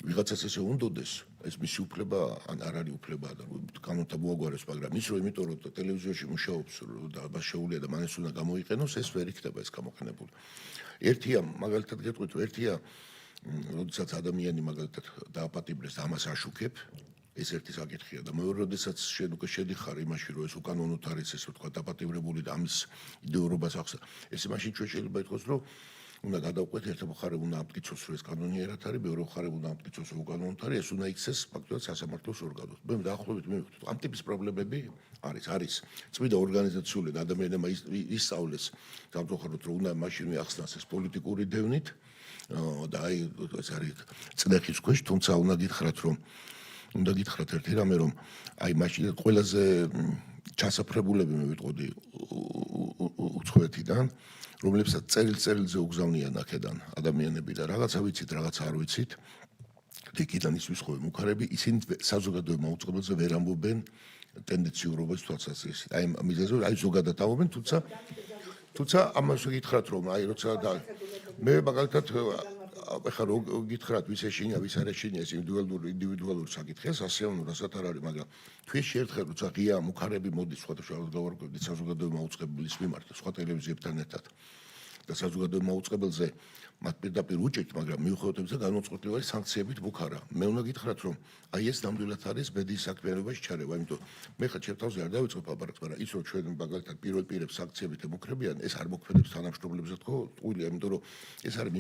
ვიღაცას ესე უნდოდეს ეს მისი უფლება ან არ არის უფლება და კანონთა მოაგვარეს მაგრამ ის რომ იმიტომ რომ ტელევიზიაში მუშაობს და მას შეუძლია და მან ეს უნდა გამოიყენოს ეს ვერ იქნება ეს გამოყენებული ერთია მაგალითად გეტყვით ერთია როდესაც ადამიანი მაგალითად დააპატიმრეს და ამას აშუქებ ეს ერთი საკითხია და მეორე როდესაც შენ უკვე შედიხარ იმაში რომ ეს უკანონოდ არის ესე ვთქვა დაპატიმრებული და ამის იდეურობას ახსა ესე მაშინ ჩვენ შეიძლება ითქვას რომ უნდა გადავყვეთ ერთ მხარე უნდა ამტკიცოს რომ ეს კანონიერად არის მეორე მხარე უნდა ამტკიცოს რომ უკანონოდ არის ეს უნდა იქცეს ფაქტობრივად სასამართლოს ორგანოს მე დაახლოებით მივხვდით ამ ტიპის პრობლემები არის წმინდა ორგანიზაციული და ადამიანებმა ისწავლეს გამწუხაროდ რომ უნდა მაშინ მიახსნას ეს პოლიტიკური დევნით და აი ეს არის წნეხის ქვეშ თუმცა უნდა გითხრათ ერთი რამე რომ აი მაშინ ყველაზე ჩასაფრებულები მე ვიტყოდი უცხოეთიდან რომლებსაც წელიწადზე უგზავნიან აქედან ადამიანები და რაღაცა ვიცით რაღაცა არ ვიცით იქიდან ის ვისხოვე მუქარები ისინი საზოგადოებმა უწყებელზე ვერ ამბობენ ტენდენციურობას თვალსაზრისით აი მიზეზო აი ზოგადად ამბობენ თუმცა ამას ვიკითხავთ რომ აი როცა და მე მაგალითად ახლა რო გითხრათ ვის ეშინია ვის არ ეშინია ეს ინდივიდუალური საკითხია სასიამოვნო რასაც არ არის მაგრამ თვეში ერთხელ როცა ღია მუქარები მოდის სხვადასხვა გავარკვევდით საზოგადოებმა უწყებლის მიმართ სხვა ტელევიზიებთან ერთად და საზოგადოებმა უწყებელზე მათ პირდაპირ უჭერთ მაგრამ მიუხედავად განუწყვეტლივ არის სანქციებით მუქარა მე უნდა გითხრათ რომ აი ეს ნამდვილად არის ბედის საქმიანობაში ჩარევა იმიტომ მე ხა ჩემთავზე არ დავიწყებ აბარაკს მაგრამ ის რომ ჩვენ მაგალითად პირველ პირებს სანქციებით ემუქრებიან ეს არ მოქმედებს თანამშრომლებზე თქო ტყუილია იმიტომ რომ ეს არის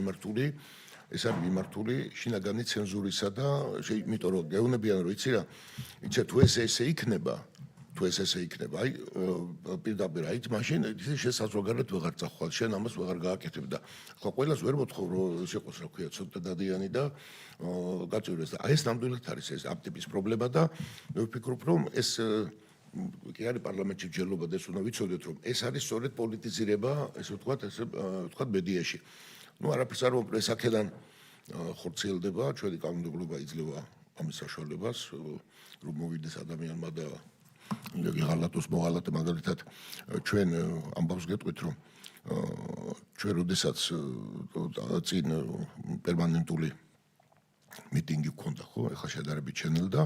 მიმართული შინაგანი ცენზურისა და იმიტომ რომ გეუბნებიან რომ იცი რა იცი თუ ესე იქნება აი პირდაპირ აი მაშინ ის შესაძლოა ვეღარ წახვალ შენ ამას ვეღარ გააკეთებ და ხო ყველას ვერ მოთხოვ რომ ის იყოს რა ქვია ცოტა დადიანი და გაწევრეს და აი ეს ნამდვილად არის ეს ამ ტიპის პრობლემა და მე ვფიქრობ რომ ეს კი არის პარლამენტში ჯერლობა და ეს უნდა ვიცოდეთ რომ ეს არის სწორედ პოლიტიზირება ესე ვთქვათ მედიაში ну არაფერს არ მომპრეს აქედან ხორციელდება ჩვენი კანონმდებლობა იძლევა ამის საშუალებას რომ მოვიდეს ადამიანმა და ღალატოს მოღალატე მაგალითად ჩვენ ამბავს გეტყვით რომ ჩვენ როდესაც წინ პერმანენტული მიტინგი გქონდა ხო ეხლა შედარებით ჩენელდა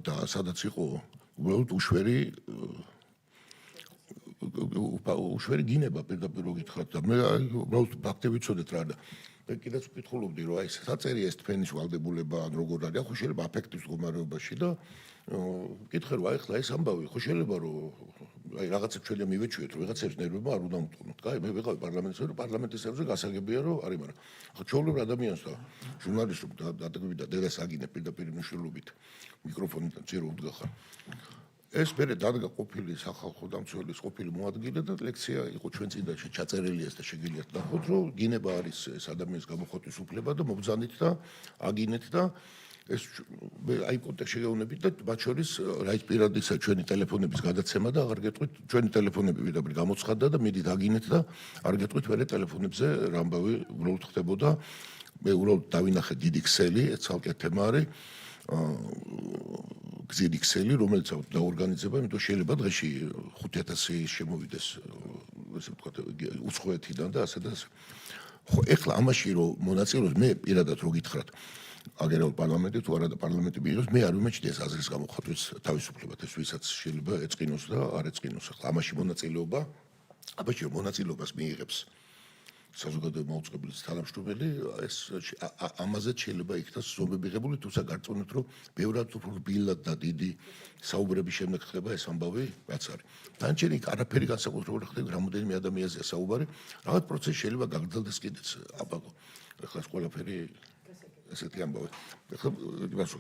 და სადაც იყო უბრალოდ უშვერი გინება პირდაპირ რო გითხრათ და მე უბრალოდ ფაქტი ვიცოდეთ რა და მე კიდეც ვკითხულობდი რომ აი საწერია ეს თქვენის ვალდებულება ან როგორ არის ხო შეიძლება აფექტის მდგომარეობაში და ვკითხე რომ აი ხლა ეს ამბავი ხო შეიძლება რომ აი რაღაცა ჩვენია მივეჩვიეთ რომ ვიღაცებს ნერვებმა არ უნდა უმტყნოთ კაი მე ვიყავი პარლამენტში რომ პარლამენტისებზე გასაგებია რომ არის მაგრამ ხო ჩაულებრ ადამიანს და ჟურნალისტს დადგმები და დედას აგინე პირდაპირ მნიშვნელობით მიკროფონიდან წერო უდგახარ ეს მერე დადგა ყოფილი სახალხო დამცველის ყოფილი მოადგილე და ლექცია იყო ჩვენ წინ და ჩაწერილია და შეგიძლიათ ნახოთ რომ გინება არის ეს ადამიანის გამოხატვის უფლება და მობრძანით და აგინეთ და ეს აი კონტექსტში გეუბნებით და მათ შორის რაიც პირადისა ჩვენი ტელეფონების გადაცემა და აღარ გეტყვით ჩვენი ტელეფონები პირდაპირ გამოცხადდა და მიდით აგინეთ და არ გეტყვით მერე ტელეფონებზე რამბავი უბრალოდ ხდებოდა მე უბრალოდ დავინახე დიდი ქსელი ეს ცალკე თემა არის გზირი ქსელი რომელიც დაორგანიზება იმიტომ შეიძლება დღეში 5000 შემოვიდეს ესე ვთქვათ უცხოეთიდან და ასე და ასე ხო ეხლა ამაში რომ მონაწილეობს მე პირადად რო გითხრათ აგერაულ პარლამენტი თუ არა და პარლამენტი მიიღოს მე არ ვიმეჩნია ეს აზრის გამოხატვის თავისუფლება ეს ვისაც შეიძლება ეწყინოს და არ ეწყინოს ახლა ამაში მონაწილეობას მიიღებს საზოგადოება მოუწყებლის თანამშრომელი ეს ამაზე შეიძლება იქნას ზომები ღებული თუმცა გარწმუნებთ რომ ბევრად უფრო რბილად და დიდი საუბრების შემდეგ ხდება ეს ამბავი რაც არის დანარჩენი არაფერი განსაკუთრებული ხდება რამოდენიმე ადამიანზეა საუბარი რაღაც პროცესი შეიძლება გაგრძელდეს კიდეც აბაგო ახლა ეს ყველაფერი ესეთი ამბავი. ახლა იმასო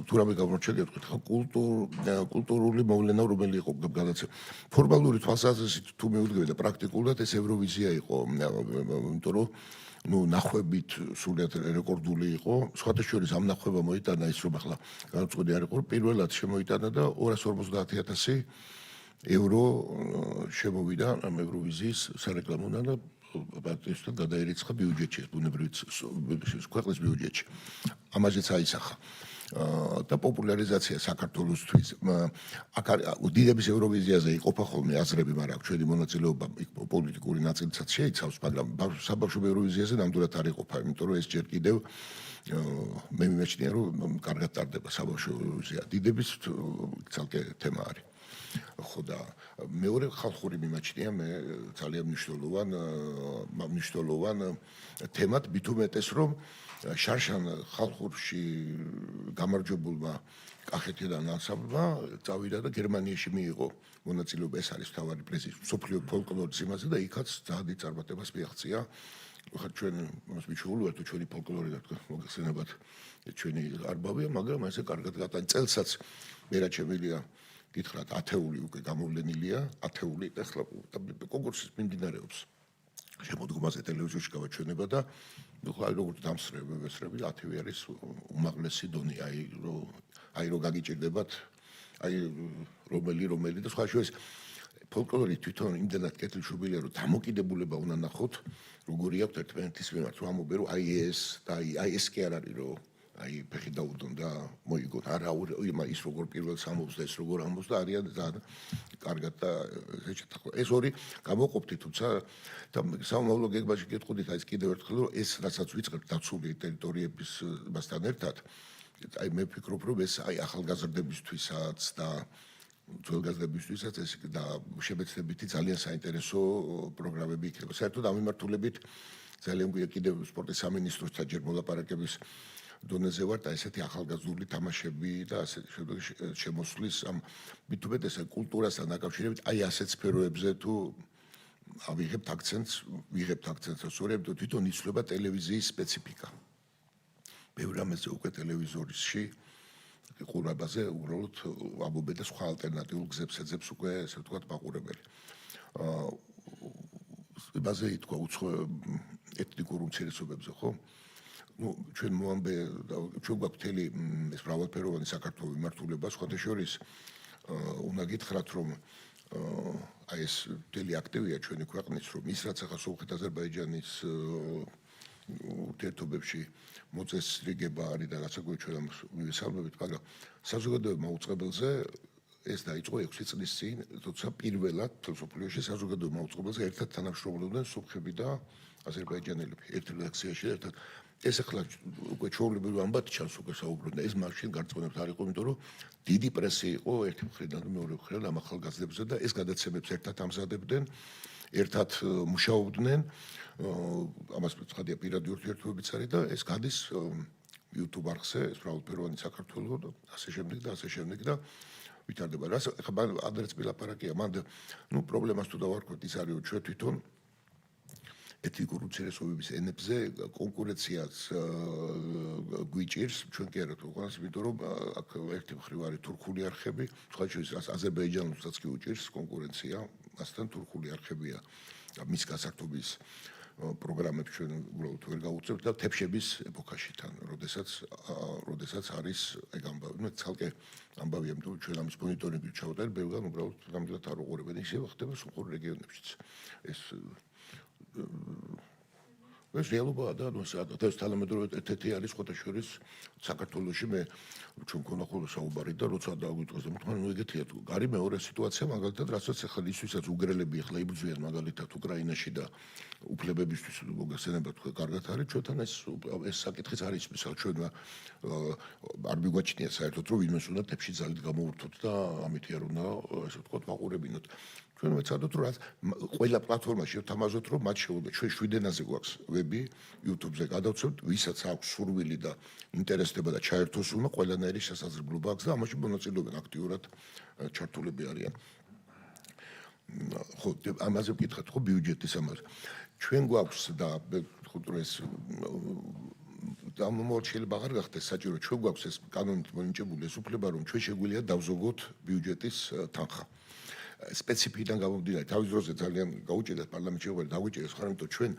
თუ რამე გამორჩა გეტყვით, ხა კულტურული მოვლენა რომელი იყო გადაცემა. ფორმალური თვალსაზრისით თუ მივდგები და პრაქტიკულად ეს ევროვიზია იყო, იმიტომ რომ ნახვებით სულად რეკორდული იყო. სხვათა შორის ამ ნახვა მოიტანა ის რომ ახლა განუწყვეტი არ იყო, პირველად შემოიტანა და 250,000 ევრო შემოვიდა ამ ევროვიზიის სარეკლამოდან და პარტიისთან გადაერიცხა ბიუჯეტში, ბუნებრივი ქვეყნის ბიუჯეტში. ამაზეც აისახა. და პოპულარიზაცია საქართველოსთვის. აქ უდიდების ევროვიზიაზე იყოფა ხოლმე აზრები, მაგრამ ჩვენი მონაწილეობა პოლიტიკური ნაწილიც შეიცავს, მაგრამ საბავშვო ევროვიზიაზე ნამდვილად არ იყოფა, იმიტომ რომ ეს ჯერ კიდევ მე მიმეჩნია, რომ კარგად ტარდება საბავშვო ევროვიზია. დიდების ცალკე თემა არის. ხო და მეორე ხალხური მიმაჩნია მე ძალიან მნიშვნელოვან თემად, მით უმეტეს რომ შარშან ხალხურში გამარჯვებულმა კახეთიდან ანსამბლმა წავიდა და გერმანიაში მიიღო მონაწილეობა. ეს არის მთავარი პრიზი მსოფლიო ფოლკლორის იმაზე და იქაც ძალიან დიდ წარმატებას მიაღწია. ხა ჩვენ მას მიჩვეულ ვართ ჩვენი ფოლკლორი და მოგხსენებათ ჩვენი არბავია, მაგრამ ესე კარგად გატანი წელსაც მერაჩემილია გითხრათ 10 უკვე გამოვლენილია, 10 ახლა კონკურსის მიმდინარეობს. შემოდგომაზე ტელევიზიაში გავაჩვენება და ხა როგორც დამსწრები 10 არის უმაღლესი დონე, აი რო გაგიჭირდებათ, აი რომელი და სხვა შორის ფოლკლორი თვითონ იმდენად კეთილშობილია, რომ დამოკიდებულება უნდა ნახოთ, როგორი აქვს ერთმანეთის მიმართ, რომ ამობე რომ აი ეს კი არ არის რომ აი ფეხი დაუდონ და მოიგონ. არა ის როგორ პირველს ამობს და ეს როგორ ამობს და არიან ძალიან კარგად და ეს ორი გამოყოფთი, თუმცა და სამომავლო გეგმაში გეტყოდით აი ეს კიდევ ერთხელ რომ ეს რასაც ვიწყებთ დაცული ტერიტორიებისთან ერთად, აი მე ვფიქრობ რომ ეს აი ახალგაზრდებისთვისაც და ძველგაზრდებისთვისაც ეს და შემეცნებითი ძალიან საინტერესო პროგრამები იქნება. საერთოდ ამ მიმართულებით ძალიან გვია კიდევ სპორტის სამინისტროსთან ჯერ მოლაპარაკების დონეზე ვარ და ესეთი ახალგაზრდული თამაშები და ასე შემოსვლის ამ მით უმეტეს კულტურასთან დაკავშირებით აი ასეთ სფეროებზე თუ ვიღებთ აქცენტს, სწორედ თვითონ იცვლება ტელევიზიის სპეციფიკა. ბევრ ამაზე უკვე ტელევიზორში ყურებაზე უბრალოდ ამობენ და სხვა ალტერნატიულ გზებს ეძებს უკვე ესე ვთქვათ მაყურებელი. იმაზე ითქვა უცხო ეთნიკურ უმცირესობებზე, ხო? ჩვენ მოამბე ჩვენ გვაქვს მთელი ეს მრავალფეროვანი საქართველოს მიმართულება, სხვათა შორის უნდა გითხრათ რომ აი ეს მთელი აქტივია ჩვენი ქვეყნის, რომ ის რაც ახლა სომხეთ აზერბაიჯანის ურთიერთობებში მოწესრიგება არის და რაც აგვი ჩვენ მივესალმებით, მაგრამ საზოგადოებრივ მაუწყებელზე ეს დაიწყო 6 წლის წინ, თუმცა პირველად მსოფლიოში საზოგადოებრივ მაუწყებელზე ერთად თანამშრომლობდნენ სომხები და აზერბაიჯანელები ერთ რედაქციაში ერთად. ეს ახლა უკვე ჩვეულებრივ ამბად ჩანს უკვე საუბრობენ და ეს მაშინ გარწმუნებთ არ იყო, იმიტომ რომ დიდი პრესი იყო ერთი მხრიდან და მეორე მხრიდან ამ ახალგაზრდებზე და ეს გადაცემებს ერთად ამზადებდნენ, ერთად მუშაობდნენ. ამას ცხადია პირადი ურთიერთობებიც არის და ეს გადის YouTube არხზე, ეს მრავალფეროვანი საქართველო და ასე შემდეგ და ვითარდება. რას ახლა ადრეც მილაპარაკია, მანდ პრობლემას თუ დავარქვათ ის არის, რომ ჩვენ თვითონ ეთნიკურ უმცირესობების ენებზე კონკურენციას გვიჭირს, ჩვენ კი არა თუ ყველას, იმიტომ რომ აქ ერთი მხრივ არის თურქული არხები, სხვა შორის აზერბაიჯანულსაც კი უჭირს კონკურენცია, მასთან თურქული არხებია მის გასართობის პროგრამებს ჩვენ უბრალოდ ვერ გავუწევთ და თეფშების ეპოქაში თან, როდესაც არის ეგ ამბავი, ცალკე ამბავია, იმიტომ რომ ჩვენ ამის მონიტორინგი ჩავდარ, ბევრგან უბრალოდ ნამდვილად არ უყურებენ, ისე ხდება სომხურ რეგიონებშიც. ეს რეალობაა და ეს თანამედროვე ეთეთი არის სხვათა შორის საქართველოში მე ჩვენ მქონდა ხოლმე საუბარი და როცა დაგვიტყოს და მოთხოვნა ეგეთია თუ არის მეორე სიტუაცია მაგალითად რასაც ახლა ისვისაც უგრელები ახლა იბრძვიან მაგალითად უკრაინაში და უფლებებისთვის მოგხსენება თქვა კარგად არის ჩვენთან ეს საკითხიც არის მისალ ჩვენ არ მიგვაჩნია საერთოდ რომ ვინმეს უნდა თებში ძალით გამოვურთოთ და ამითი არ უნდა ესე ვთქვათ მაყურებინოთ ჩვენ ვეცადოთ რომ ყველა პლატფორმაში ვთამაზოთ რომ მათ შეუძლია ჩვენ 7 ენაზე გვაქვს ვები YouTube-ზე გადავცემთ ვისაც აქვს სურვილი და ინტერესდება და ჩაერთოს უნდა ყველანაირი შესაძლებლობა აქვს და ამაში მონაწილეობენ აქტიურად ჩართულები არიან ხო ამაზე ვკითხეთ ხო ბიუჯეტის ამაზე ჩვენ გვაქვს და ხუთრეს ამ მომავალ შეიძლება აღარ გახდეს საჭირო ჩვენ გვაქვს ეს კანონით მონიჭებული ეს უფლება რომ ჩვენ შეგვიძლია დავზოგოთ ბიუჯეტის თანხა სპეციფიკიდან გამომდინარე თავის დროზე ძალიან გაუჭირდა პარლამენტში როგორ დაგვიჭირეს ხარ იმიტომ ჩვენ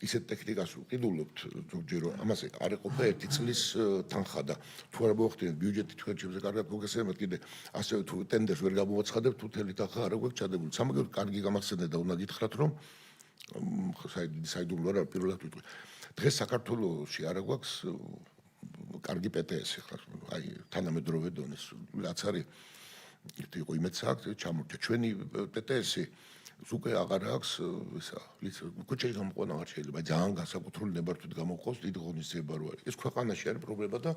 ისეთ ტექნიკას ვყიდულობთ ზოგჯერ ამას არ ეყოფა ერთი წლის თანხა და თუ არ მოახდინეთ ბიუჯეტი ჩვენ ჩემზე კარგად მოგესალმებით კიდე ასევე თუ ტენდერს ვერ გამოაცხადებთ თუ თელი თანხა არ გვაქვს ჩადებული სამაგერო კარგი გამახსენდა და უნდა გითხრათ რომ საიდუმლო არა პირველად ვიტყვი დღეს საქართველოში არ გვაქვს კარგი პტს-ი ხარ აი თანამედროვე დონის რაც არის ერთი იყო იმეც აქვს ჩამორჩა ჩვენი პტს-ი უკვე აღარ აქვს ისა კუჩელი გამოყვანა არ შეიძლება ძალიან განსაკუთრებული ნებართვით გამოყავს დიდი ღონისძიება რო არის ეს ქვეყანაში არის პრობლემა და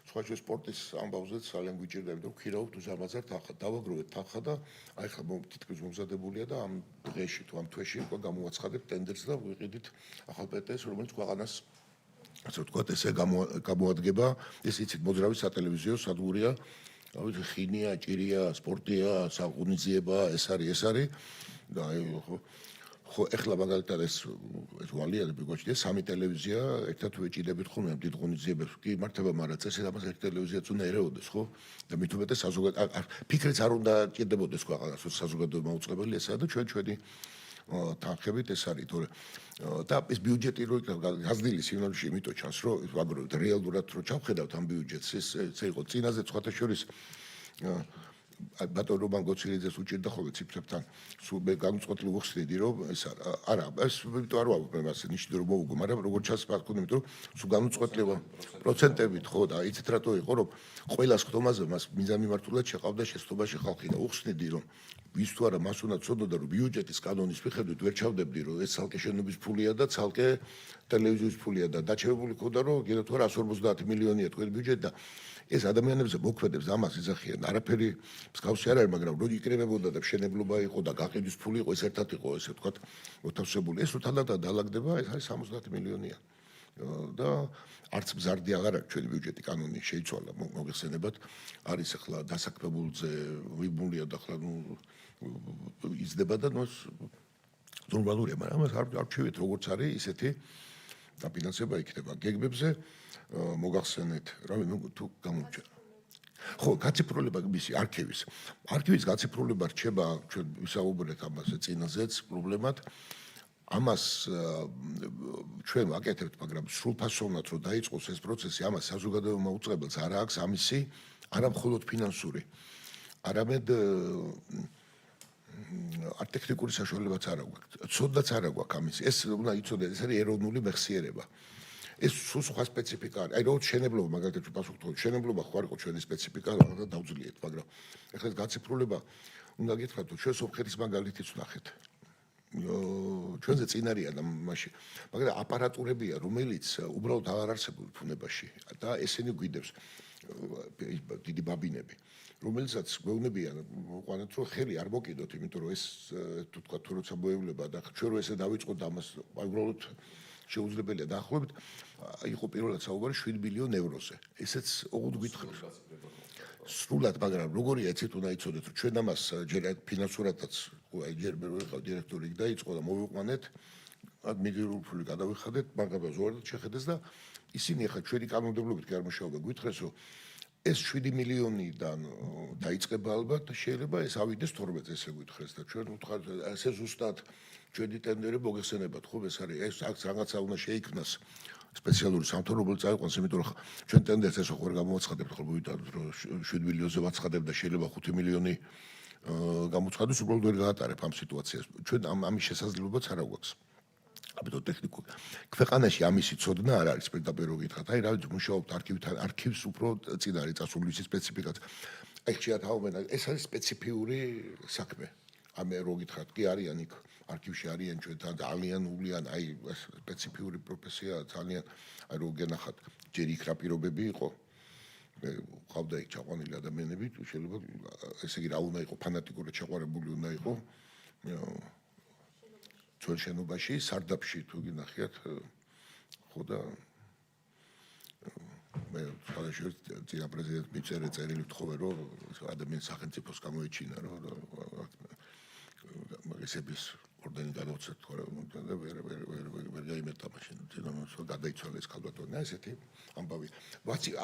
სხვა ჩვენ სპორტის ამბავზეც ძალიან გვიჭირდა იმიტომ ვქირავთ უზარმაზარ თანხა დავაგროვეთ თანხა და აი ხა თითქმის მომზადებულია და ამ დღეში თუ ამ თვეში უკვე გამოაცხადებთ ტენდერს და ვიყიდით ახალ პტს რომელიც ქვეყანას ასე ვთქვათ ესე გამოადგება ეს იცით მოძრავი სატელევიზიო სადგურია ხინია, ჭირია, სპორტია, საღვინძიება, ეს არის და ხო ეხლა მაგალითად ეს ვალიადები გვაჩნია სამი ტელევიზია ერთად ვეჭიდებით ხოლმე ამ დიდ ღონისძიებებს კი მართება მაგრამ წესით ამას ერთ ტელევიზიაც უნდა ერეოდეს ხო და მით უმეტეს საზოგადო ფიქრიც არ უნდა ჭირდებოდეს ქვეყანას საზოგადოება მაუწყებელი ესაა და ჩვენი თანხებით ეს არის თორე და ეს ბიუჯეტი რო გაზრდილი სინამდვილეში იმიტომ ჩანს რომ ვაგროვებთ რეალურად რო ჩავხედავთ ამ ბიუჯეტს ეს იყო წინაზე სხვათა შორის ბატონო რომან გოცილიძეს უჭირდა ხოლმე ციფრებთან სულ მე განუწყვეტლივ ვხსნიდი რომ ეს არა ეს იმიტომ არ ვაუბრებ მას ნიშნი რომ მოვუგო მაგრამ როგორც ჩანს მართლა იმიტომ რომ სულ განუწყვეტლივ პროცენტებით ხო და იცით რატო იყო რომ ყველას ხდომაზე მას მიზანმიმართულად შეყავდა შეცდომაში ხალხი და უხსნიდი რომ ვის თუ არა მას უნდა ცოდოდა რომ ბიუჯეტის კანონის მიხედვით ვერ ჩავდებდი რომ ეს ცალკე შენობის ფულია და ცალკე ტელევიზიის ფულია და დაჩევებული ქონდა რომ კიდევ თუ არა 150 მილიონია თქვენი ბიუჯეტი და ეს ადამიანებზე მოქმედებს ამას იძახიან არაფერი მსგავსი არ არის მაგრამ რო იკრებებოდა და მშენებლობა იყო და გაყიდვის ფული იყო ეს ერთად იყო ესე ვთქვათ მოთავსებული ეს თანდათან დაალაგდება ეს არის 70 მილიონია და არც მზარდი აღარ აქვს ჩვენი ბიუჯეტი კანონი შეიცვალა მოგეხსენებათ არის ახლა დასაქმებულზე ვიბულია და ახლა იზრდება და ნორმალურია მაგრამ ამას არ ვჩივით როგორც არის ისეთი დაფინანსება იქნება გეგმებზე მოგახსენეთ რავი თუ გამომჭა ხო გაციფრულება მისი არქივის გაციფრულება რჩება ჩვენ ვისაუბრეთ ამაზე წინაზეც პრობლემად ამას ჩვენ ვაკეთებთ მაგრამ სრულფასოვნად რო დაიწყოს ეს პროცესი ამას საზოგადოება მოუწყებელს არ აქვს ამისი არა მხოლოდ ფინანსური არამედ ტექნიკური საშუალებაც არ აქვს ცოდნაც არ აქვს ამისი ეს უნდა იცოდეს ეს არის ეროვნული მეხსიერება ეს სულ სხვა სპეციფიკა არის. აი როგორც შენებლობა მაგალითად პასუხთხოვ შენებლობა ხო არ იყო ჩვენი სპეციფიკა და დავძლიეთ, მაგრამ ეხლა ეს გაციფრულება უნდა გითხრათ რომ ჩვენ სომხეთის მაგალითიც ვნახეთ. ჩვენზე წინ არიან მაშინ. მაგრამ აპარატურებია რომელიც უბრალოდ აღარ არსებობს ფუნებაში და ესენი გვიდევს დიდი ბაბინები. რომელსაც გვეუბნებიან უყანეთ რომ ხელი არ მოკიდოთ, იმიტომ რომ ეს თუ თქვა თუ როცა მოევლება და ჩვენ რო ესე დავიწყოთ და ამას უბრალოდ შეუძლებელია დაახლოებით იყო პირველად საუბარი 7 მილიონ ევროზე. ესეც ოღონდ გითხრათ. სრულად, მაგრამ როგორია ეცეთ უნდა იცოდეთ რომ ჩვენ ამას ჯერ ფინანსურადაც აი ჯერ მე ვიყავ დირექტორი დაიწყო და მოვიყვანეთ ადმინისტრაციული ფული გადავიხადეთ, მაგალითად ზოგადად შეხედეს და ისინი ახლა ჩვენი კანონმდებლობით კი არ მუშაობენ, გითხრეს რომ ეს 7 მილიონიდან დაიწყება ალბათ და შეიძლება ეს ავიდეს 12-ზე ესე გითხრეს და ჩვენ ვთქვათ ესე ზუსტად ჩვენი ტენდერი მოგეხსენებათ ხო ეს არის ეს აქ რაღაცა უნდა შეიქმნას სპეციალური სამთავრობო წაიყვანს იმიტომ რომ ჩვენ ტენდერს ეს ხო გამოაცხადებთ ხო მოვიტანოთ რომ 7 მილიონზე ვაცხადებ და შეიძლება 5 მილიონი გამოცხადოს უბრალოდ ვერ გაატარებ ამ სიტუაციას ჩვენ ამის შესაძლებლობაც არ აქვს ამიტომ ტექნიკურ ქვეყანაში ამისი ცოდნა არ არის პირდაპირ რო გითხრათ აი რა ვიცი მუშაობთ არქივს უფრო წინ არის წასული ის სპეციფიკაც აი შეათავმენ ეს არის სპეციფიური საქმე ამ რო გითხრათ კი არიან იქ არქივში არიან ჩვენთან ძალიან უვლიან აი სპეციფიური პროფესია ძალიან აი რო გენახათ ჯერ იქ რა პირობები იყო მე ყავდა იქ ჩაყვანილი ადამიანები შეიძლება ესე იგი რა უნდა იყოს ფანატიკურად შეყვარებული უნდა იყოს ჩვენ შენობაში სარდაფში თუ გინახიათ ხო და მე ხალხი ძირა პრეზიდენტ მიწერე წერილი ვთხოვე რომ ადამიანის სახელმწიფოს გამოეჩინა რომ მაგისების ორდენი გადავცეთ თქო და ვერ გაიმეტა მაშინ თვითონ გადაიცვალა ეს ქალბატონი ესეთი ამბავი ვაცი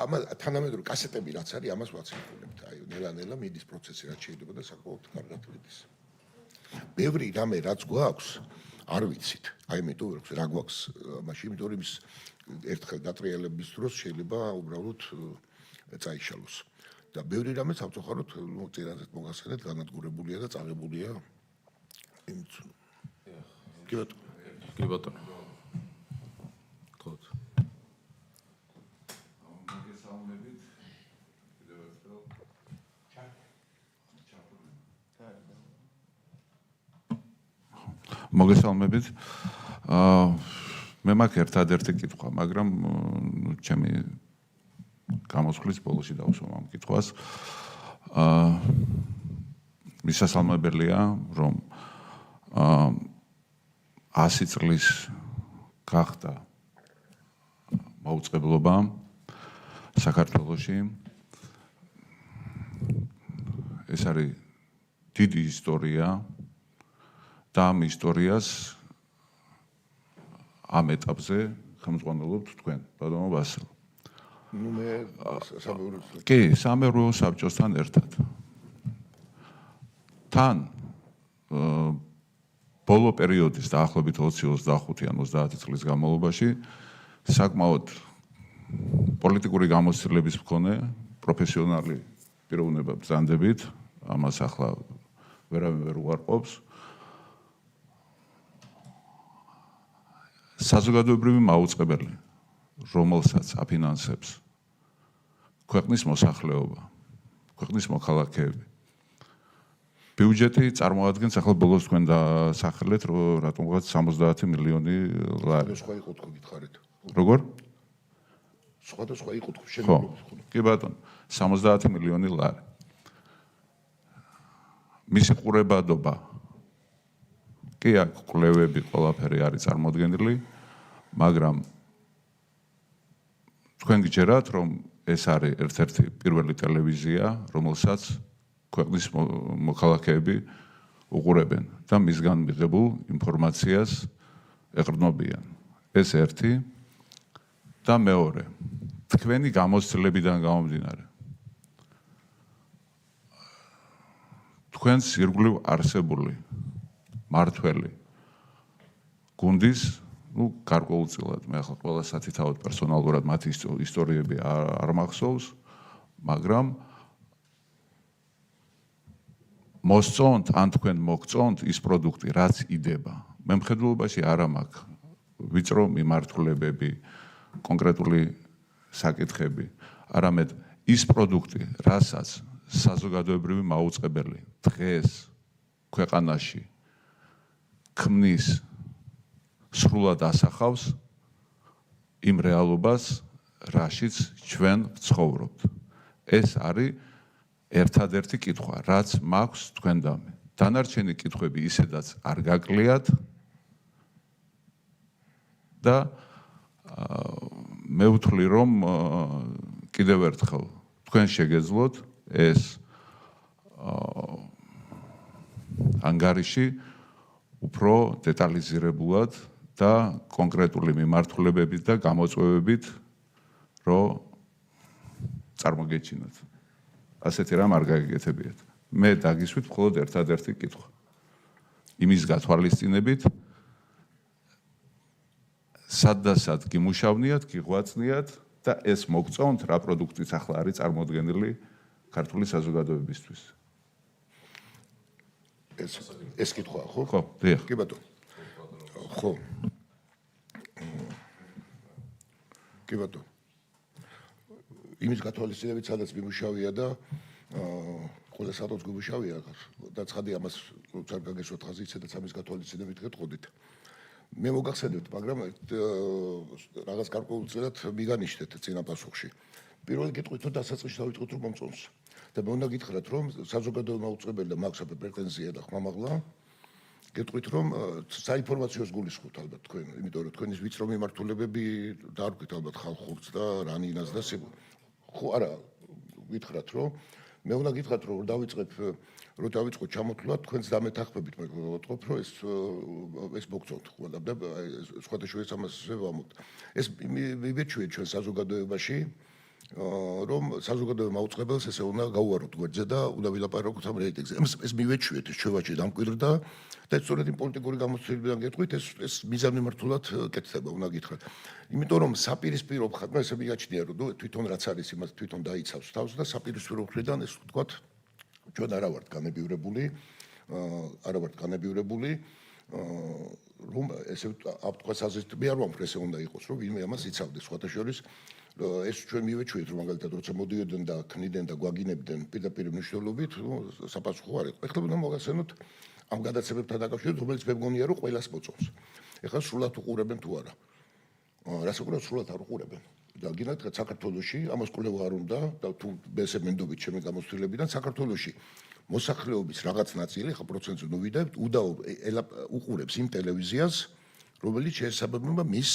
თანამედროვე კასეტები რაც არის ამას ვაცინებთ აი ნელა მიდის პროცესი რაც შეიძლება და საკმაოდ კარგად მიდის ბევრი რამე რაც გვაქვს არ ვიცით აი მეტყვი რა გვაქვს მაშინ იმიტომ რომ ის ერთხელ დატრიალების დროს შეიძლება უბრალოდ წაიშალოს და ბევრი რამე სამწუხაროდ წერანზეც მოგახსენეთ განადგურებულია და წაღებულია იმით კი ბატონო თქოთ მოგესალმებით კიდევ ერთხელ მოგესალმებით მე მაქვს ერთადერთი კითხვა მაგრამ ჩემი გამოსვლის ბოლოში დავუსვა ამ კითხვას მისასალმებელია რომ 100 წლის გახდა მაუწყებლობა საქართველოში ეს არის დიდი ისტორია და ამ ისტორიას ამ ეტაპზე ხელმძღვანელობთ თქვენ ბატონო ვასილ ნუ მე კი სამეურვეო საბჭოსთან ერთად თან ბოლო პერიოდის დაახლოებით 20-25 ან 30 წლის განმავლობაში საკმაოდ პოლიტიკური გამოცდილების მქონე პროფესიონალი პიროვნება ბრძანდებით ამას ახლა ვერავინ ვერ უარყოფს საზოგადოებრივი მაუწყებელი რომელსაც აფინანსებს ქვეყნის მოსახლეობა ქვეყნის მოქალაქეები ბიუჯეტი წარმოადგენს ახლა ბოლოს თქვენ დასახელეთ რომ რატომღაც 70 მილიონი ლარი სხვა იყო თქო გითხარით როგორ სხვა იყო თქო ხო შემიძლია კი ბატონო 70 მილიონი ლარი მისი ყურებადობა კი აქ კვლევები ყველაფერი არის წარმოდგენილი მაგრამ თქვენ გიჯერათ რომ ეს არის ერთ-ერთი პირველი ტელევიზია რომელსაც ქვეყნის მოქალაქეები უყურებენ და მისგან მიღებულ ინფორმაციას ეყრდნობიან ეს ერთი და მეორე თქვენი გამოცდილებიდან გამომდინარე თქვენს ირგვლივ არსებული მართველი გუნდის ну გარკვეულწილად მე ახლა ყველა სათითაოდ პერსონალურად მათი ისტორიები არ მახსოვს მაგრამ მოსწონთ ან თქვენ მოგწონთ ის პროდუქტი რაც იდება მე მხედველობაში არ მაქვს ვიწრო მიმართულებები კონკრეტული საკითხები არამედ ის პროდუქტი რასაც საზოგადოებრივი მაუწყებელი დღეს ქვეყანაში ქმნის სრულად ასახავს იმ რეალობას რაშიც ჩვენ ვცხოვრობთ ეს არის ერთადერთი კითხვა რაც მაქვს თქვენდამე დანარჩენი კითხვები ისედაც არ გაკლიათ და მე ვთვლი რომ კიდევ ერთხელ თქვენ შეგეძლოთ ეს ანგარიში უფრო დეტალიზირებულად და კონკრეტული მიმართულებებით და გამოწვევებით რომ წარმოგეჩინოთ. ასეთი რამ არ გაგეკეთებიათ. მე დაგისვით მხოლოდ ერთადერთი კითხვა. იმის გათვალისწინებით სად და სად გიმუშავნიათ, გიღვაწნიათ და ეს მოგწონთ რა პროდუქტიც ახლა არის წარმოდგენილი ქართული საზოგადოებისთვის. ეს კითხვა ხო? ხო, დიახ. კი ბატონო. ხო. კი ბატონო. იმის გათვალისწინებით სადაც მიმუშავია და ყველა სადაც გიმუშავია და ცხადი ამას არ გაგესვათ ხაზი ისედაც ამის გათვალისწინებით გეტყოდით. მე მოგახსენებთ, მაგრამ რაღაც გარკვეულწილად მიგანიშნეთ წინა პასუხში. პირველი კითხვით რომ დასაწყისში დავიწყოთ რომ მომწონს. და მე უნდა გითხრათ რომ საზოგადოებრივ მაუწყებელი და მაქვს აბა პრეტენზია და ხმამაღლა გეტყვით რომ საინფორმაციოს გულისხმობთ ალბათ თქვენ, იმიტომ რომ თქვენი ვიწრო მიმართულებები დაარქვით ალბათ ხალხურს და რანინას და ხო არა გითხრათ რომ მე უნდა გითხრათ რომ დავიწყებ რომ დავიწყოთ ჩამოთვლა თქვენს დამეთანხმებით მე ვთქვი რომ ეს მოგწონთ ყველა და სხვადასხვა ამას ვამბობთ ეს მივეჩვიეთ ჩვენ საზოგადოებაში რომ საზოგადოება მაუწყებელს ესე უნდა გაუვაროთ გვერდზე და უნდა ვილაპარაკოთ ამ რეიტინგზე ეს მივეჩვიეთ ეს ჩვევაში დამკვირდა და სწორედ იმ პოლიტიკური გამოცდილებიდან გეტყვით ეს მიზანმიმართულად კეთდება უნდა გითხრათ იმიტომ რომ საპირისპირო მხართ მე ესე მიაჩნია რომ თვითონ რაც არის იმას თვითონ დაიცავს თავს და საპირისპირო მხრიდან ეს ვთქვათ ჩვენ არა ვართ განებივრებული რომ ესე აფთქვას აზრით მე არ ვამბობ ესე უნდა იყოს რომ ვინმე ამას იცავდეს სხვათა შორის ეს ჩვენ მივეჩვიეთ რომ მაგალითად როცა მოდიოდნენ და ქმნიდნენ და გვაგინებდნენ პირდაპირ მნიშვნელობით საპასუხო არ იყო ეხლა უნდა მოგახსენოთ ამ გადაცემებთან დაკავშირებით რომელიც მე მგონია რომ ყველას მოწონს ეხლა სრულად უყურებენ თუ არა რასაკვირველია სრულად არ უყურებენ და გინდათ საქართველოში ამას კვლევა არ უნდა და თუ ესე მენდობით ჩემი გამოცდილებიდან საქართველოში მოსახლეობის რაღაც ნაწილი ხა პროცენტზე ნუ ვიდევთ უყურებს იმ ტელევიზიას რომელიც შეესაბამება მის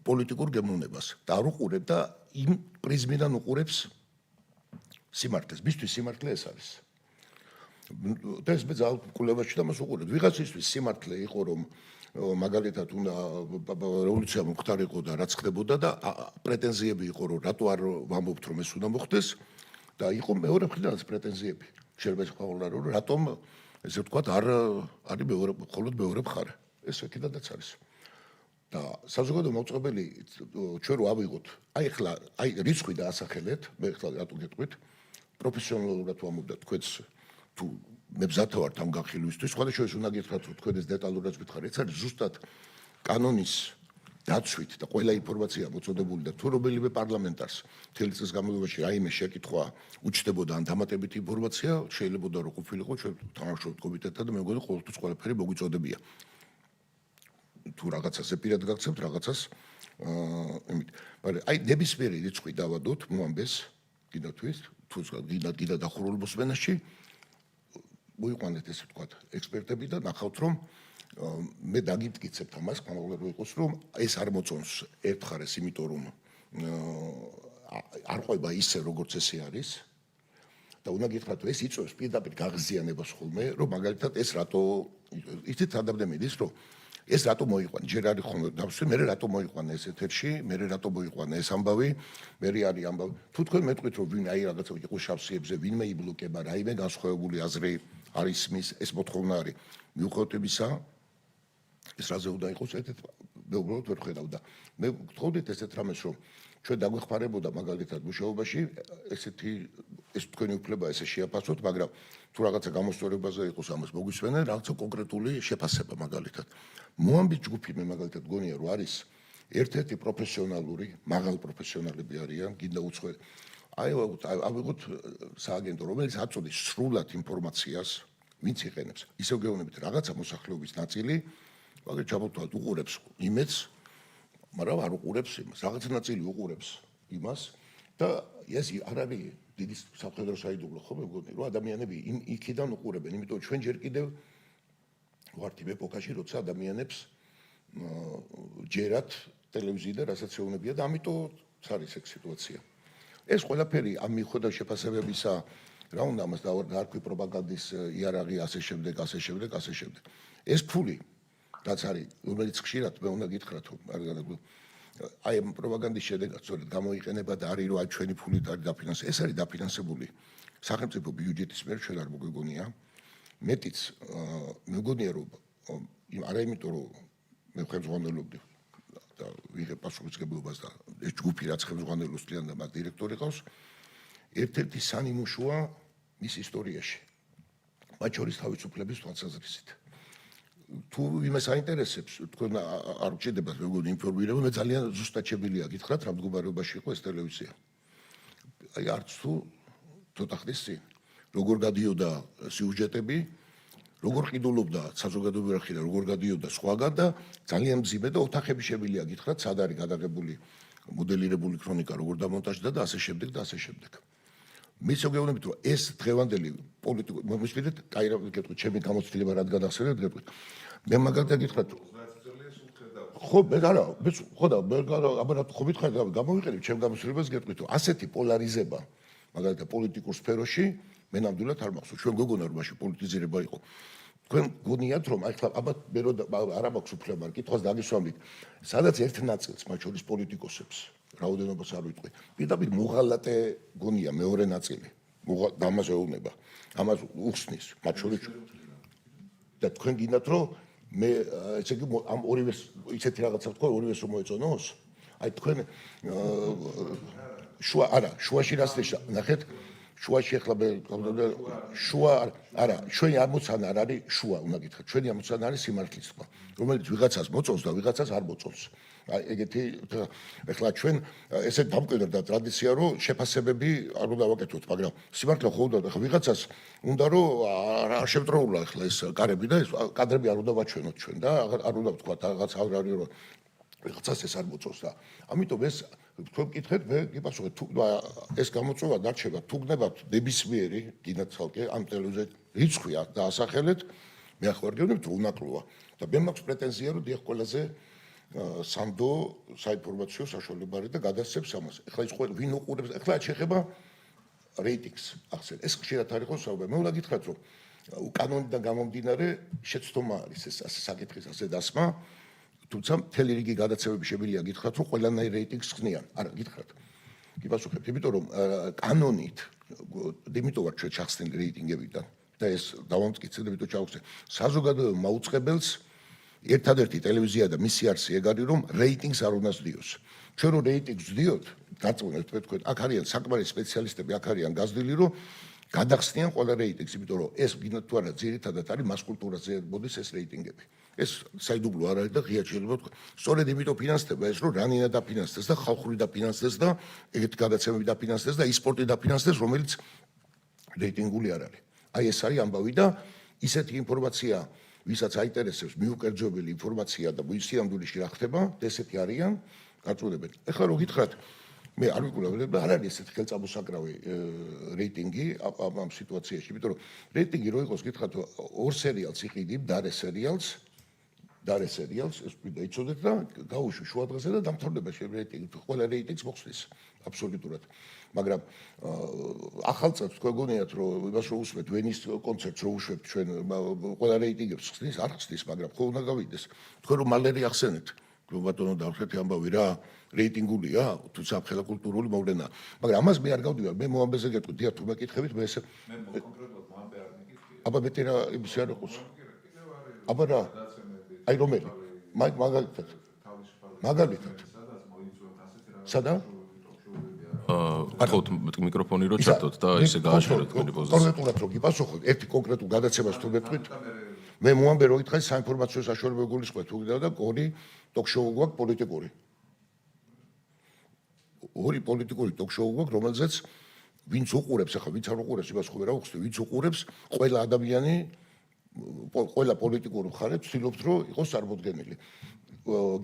პოლიტიკურ გემოვნებას და არ უყურებ და იმ პრიზმიდან უყურებს სიმართლეს მისთვის სიმართლე ეს არის და ეს მე ძალ კვლევაში და მას უყურებ ვიღაცისთვის სიმართლე იყო რომ მაგალითად უნდა რევოლუცია მომხდარიყო და რაც ხდებოდა და პრეტენზიები იყო რომ რატო არ ვამბობთ რომ ეს უნდა მოხდეს და იყო მეორე მხრიდანაც პრეტენზიები შეიძლება ეხლა რომ რატომ ესე ვთქვათ არ არის მეორე მხოლოდ მეორე მხარე ეს ეკიდანაც არის და საზოგადო მოწყობილი ჩვენ რო ავიღოთ აი რიცხვი დაასახელეთ მე ახლა რატო გეტყვით პროფესიონალურად ვამბობ და თქვენს თუ მე მზად ვარ ამ განხილვისთვის სხვადასხვა უნდა გითხრათ რომ თქვენ ეს დეტალურად გითხარით ეს არის ზუსტად კანონის დაცვით და ყველა ინფორმაცია მოწოდებული და თუ რომელიმე პარლამენტარს მთელი წლის განმავლობაში რაიმე შეკითხვა უჩნდებოდა ან დამატებითი ინფორმაცია შეიძლება რომ ყოფილიყო ჩვენ თანამშრომლობ კომიტეტთან და მე მგონი ყოველთვის ყველაფერი მოგვიწოდებია თუ რაღაცას ეპირად გაგცემთ რაღაცას იმით მაგრამ აი ნებისმიერი რიცხვი დავადოთ მოამბეს კიდათვის თუ გინდა დახურულებოს მენაში მოიყვანეთ ესე ვთქვათ ექსპერტები და ნახავთ რომ მე დაგიმტკიცებთ ამას ყოველდღე რო იყოს რომ ეს არ მოწონს ერთ მხარეს იმიტომ რომ არ ყვება ისე როგორც ესე არის და უნდა გითხრათ ეს იწვევს პირდაპირ გაღიზიანებას ხოლმე რომ მაგალითად ეს რატო ისეთ ადამიანებს ის რომ ეს რატო მოიყვანა ჯერ არის ხოლმე დავსვი მე რატო მოიყვანა ეს ეთერში მე რატო მოიყვანა ეს ამბავი მე არის ამბავი თუ თქვენ მეტყვით რომ ვინ აი რაღაცა იყო შავსიებზე ვინმე იბლოკება რაიმე განსხვავებული აზრი არის მის ეს მოთხოვნა არის მიუხედავად იმისა ეს რაზე უნდა იყოს ერთ მე უბრალოდ ვერ ხედავ და მე გთხოვდით ესეთ რამეს რომ ჩვენ დაგვეხმარებოდა მაგალითად მუშაობაში ესეთი ეს თქვენი უფლება ესე შეაფასოთ მაგრამ თუ რაღაცა გამოსწორებაზე იყოს ამას მოგვისვენენ რაღაცა კონკრეტული შეფასება მაგალითად მოამბის ჯგუფი მე მაგალითად გონია რომ არის ერთ-ერთი პროფესიონალური მაღალ პროფესიონალები არიან გინდა უცხო აი ავიღოთ სააგენტო რომელიც აწოდის სრულად ინფორმაციას ვინც იყენებს ისევ გეუბნებით რაღაცა მოსახლეობის ნაწილი მაგრამ ჩამოთვალთ უყურებს იმედს მაგრამ არ უყურებს იმას რაღაცა ნაწილი უყურებს იმას და ეს არ არის დიდი სამხედრო საიდუმლო ხო მე მგონი რომ ადამიანები იქიდან უყურებენ იმიტომ ჩვენ ჯერ კიდევ ვართ იმ ეპოქაში როცა ადამიანებს ჯერათ ტელევიზია და რასაც ეუბნებია და ამიტომ არის ეს სიტუაცია ეს ყველაფერი ამ მიხედვით შეფასებებისა რა უნდა ამას დაარქვი პროპაგანდის იარაღი ასე შემდეგ ეს ფული რაც არის რომელიც ხშირად მე უნდა გითხრათ რომ აი ამ პროპაგანდის შედეგად სწორედ გამოიყენება და არის რომ აი ჩვენი ფულით არის დაფინანსებული ეს არის დაფინანსებული სახელმწიფო ბიუჯეტის მიერ ჩვენ არ მოგვიგონია მეტიც მეგონია რომ არა იმიტომ რომ მე ხელმძღვანელობდი და ვიღებ პასუხისმგებლობას და ეს ჯგუფი რაც ხელმძღვანელობს ძალიან და მაგ დირექტორი ყავს ერთ-ერთი სანიმუშოა მის ისტორიაში მათ შორის თავისუფლების თვალსაზრისით თუ იმას აინტერესებს თქვენ არ გჭირდებათ მეგონი ინფორმირება მე ძალიან ზუსტად შეგვიძლია გითხრათ რა მდგომარეობაში იყო ეს ტელევიზია აი არც თუ ცოტა ხნის წინ როგორ გადიოდა სიუჟეტები როგორ ყიდულობდა საზოგადოებრივი არხი და როგორ გადიოდა სხვაგან და ძალიან მძიმე და ოთახები შეგვიძლია გითხრათ სად არის გადაღებული მოდელირებული ქრონიკა როგორ დამონტაჟდა და ასე შემდეგ და ასე შემდეგ მის მოგეუბნებით რომ ეს დღევანდელი პოლიტიკური მომისვლით კაი რა გეტყვით ჩემი გამოცდილება რადგან ახსენეთ გეტყვით მე მაგალითად გითხრათ ხო მე არა მე ხო და მე აბა ხო მითხარით გამოვიყენებ ჩემ გამოცდილებას გეტყვით რომ ასეთი პოლარიზება მაგალითად პოლიტიკურ სფეროში მე ნამდვილად არ მახსოვს. ჩვენ გოგონა რომ მაშინ პოლიტიზირება იყო. თქვენ გონიათ რომ აი ხლა აბა მე არ მაქვს უფლება კითხვას დაგისვამდით. სადაც ერთ ნაწილს, მათ შორის პოლიტიკოსებს, რაოდენობას არ ვიტყვი. პირდაპირ მოღალატე გონია მეორე ნაწილი. ამას ეუბნება. ამას უხსნის, მათ შორის და თქვენ გინდათ რომ მე ესე იგი ამ ორივეს ისეთი რაღაცა თქვა ორივეს რომ მოეწონოს? აი თქვენ შუაში რას ნიშნავს? ნახეთ შუაში ახლა შუა არა ჩვენი ამოცანა არ არის შუა უნდა გითხრათ ჩვენი ამოცანა არის სიმართლის თქვა რომელიც ვიღაცას მოწონს და ვიღაცას არ მოწონს აი ეგეთი ახლა ჩვენ ესე დამკვიდრდა და ტრადიცია რომ შეფასებები არ უნდა ვაკეთოთ მაგრამ სიმართლე ხო უნდა ახლა ვიღაცას უნდა რომ არ შევტროულა ახლა ეს კარები და ეს კადრები არ უნდა ვაჩვენოთ ჩვენ და არ უნდა ვთქვათ რაღაც არ არის რომ ვიღაცას ეს არ მოწონს და ამიტომ ეს თქვენ მკითხეთ მე გიპასუხეთ თუ ეს გამოწვევა დარჩება თუ გნებავთ ნებისმიერი გინდათ ხალხი ამ ტელევიზიაზე რიცხვია და ასახელეთ მე ახوارგებთ რომ უნაკლოა და მე მაქვს პრეტენზია რომ დიახ ყველაზე სანდო საინფორმაციო საშუალება არის და გადასცემს ამას ეხლა ის ყველა ვინ უყურებს ეხლა შეხება რეიტინგს ახსენ ეს ხშირად არ იყოს საუბარი მე უნდა გითხრათ რომ კანონიდან გამომდინარე შეცდომა არის ეს ასე საკითხის ასე დასმა თუმცა მთელი რიგი გადაცემები შემიძლია გითხრათ რომ ყველანაირ რეიტინგს ხსნიან არა გითხრათ გიპასუხებთ იმიტომ რომ კანონით იმიტომ ვარ ჩვენ ჩახსნილი რეიტინგებიდან და ეს დავამტკიცე და იმიტომ ჩავხსნე საზოგადოებრივ მაუწყებელს ერთადერთი ტელევიზია და მისი არსი ეგ არის რომ რეიტინგს არ უნდა ზდიოს ჩვენ რომ რეიტინგს ვზდიოთ დაწუნეთ თქვენ აქ არიან საკმარის სპეციალისტები აქ არიან გაზრდილი რომ გადახსნიან ყველა რეიტინგს იმიტომ რომ ეს გინდათ თუ არა ძირითადად არის მას კულტურაზე მოდის ეს რეიტინგები ეს საიდუმლო არ არის და ღია შეიძლება თქვა სწორედ იმიტომ ფინანსდება ეს რომ რანინა დაფინანსდეს და ხალხური დაფინანსდეს და ეგეთი გადაცემები დაფინანსდეს და e-სპორტი დაფინანსდეს რომელიც რეიტინგული არ არის აი ეს არის ამბავი და ისეთი ინფორმაცია ვისაც აინტერესებს მიუკერძოებელი ინფორმაცია და სიამდვილეში რა ხდება ესეთი არიან გაწუდებენ ეხლა რო გითხრათ მე არ ვიკვლევ არ არის ესეთი ხელწამოსაკრავი რეიტინგი ამ სიტუაციაში იმიტომ რომ რეიტინგი რო იყოს გითხრათ ორ სერიალს იყიდი დარე სერიალს ეს პირდა იცოდეთ და გაუშვი შუადღეზე და დამთავრდება რეიტინგი ყველა რეიტინგს მოხსნის აბსოლუტურად მაგრამ ახალ წელს თქვენ გონიათ რომ იმას რო უსმენთ ვენის კონცერტს რო უშვებთ ჩვენ ყველა რეიტინგებს ხსნის არ ხსნის მაგრამ ხო უნდა გავიდეს თქვენ რომ მალერი ახსენეთ რომ ბატონო დავხეთ ამბავი რა რეიტინგულია თუ სამხელა კულტურული მოვლენა მაგრამ ამას მე არ გავდივარ მე მოამბეზე გეტყვი დიახ თუ მეკითხებით მე ესე მე კონკრეტულად მოამბე არ მეკითხები აბა მეტი რა იმის არ იყოს აბა რა აი რომელი მაგალითად სადა აკეთოთ მიკროფონი რო ჩართოთ და ისე გააჩეროთ თქვენი პოზიცია კონკრეტულად რო გიპასუხოთ ერთი კონკრეტულ გადაცემას თუ მეთქვით მე მოამბე რომ ითხრა საინფორმაციო საშუალება გულისხმობ თუ გიდაო და ორი ტოქ-შოუ გვაქვს პოლიტიკური ორი პოლიტიკური ტოქ-შოუ გვაქვს რომელზეც ვინც უყურებს ახლა ვინც არ უყურებს იმას ხო ვერ აუხსნი ვინც უყურებს ყველა ადამიანი ყველა პოლიტიკური მხარე ცდილობს რომ იყოს წარმოდგენილი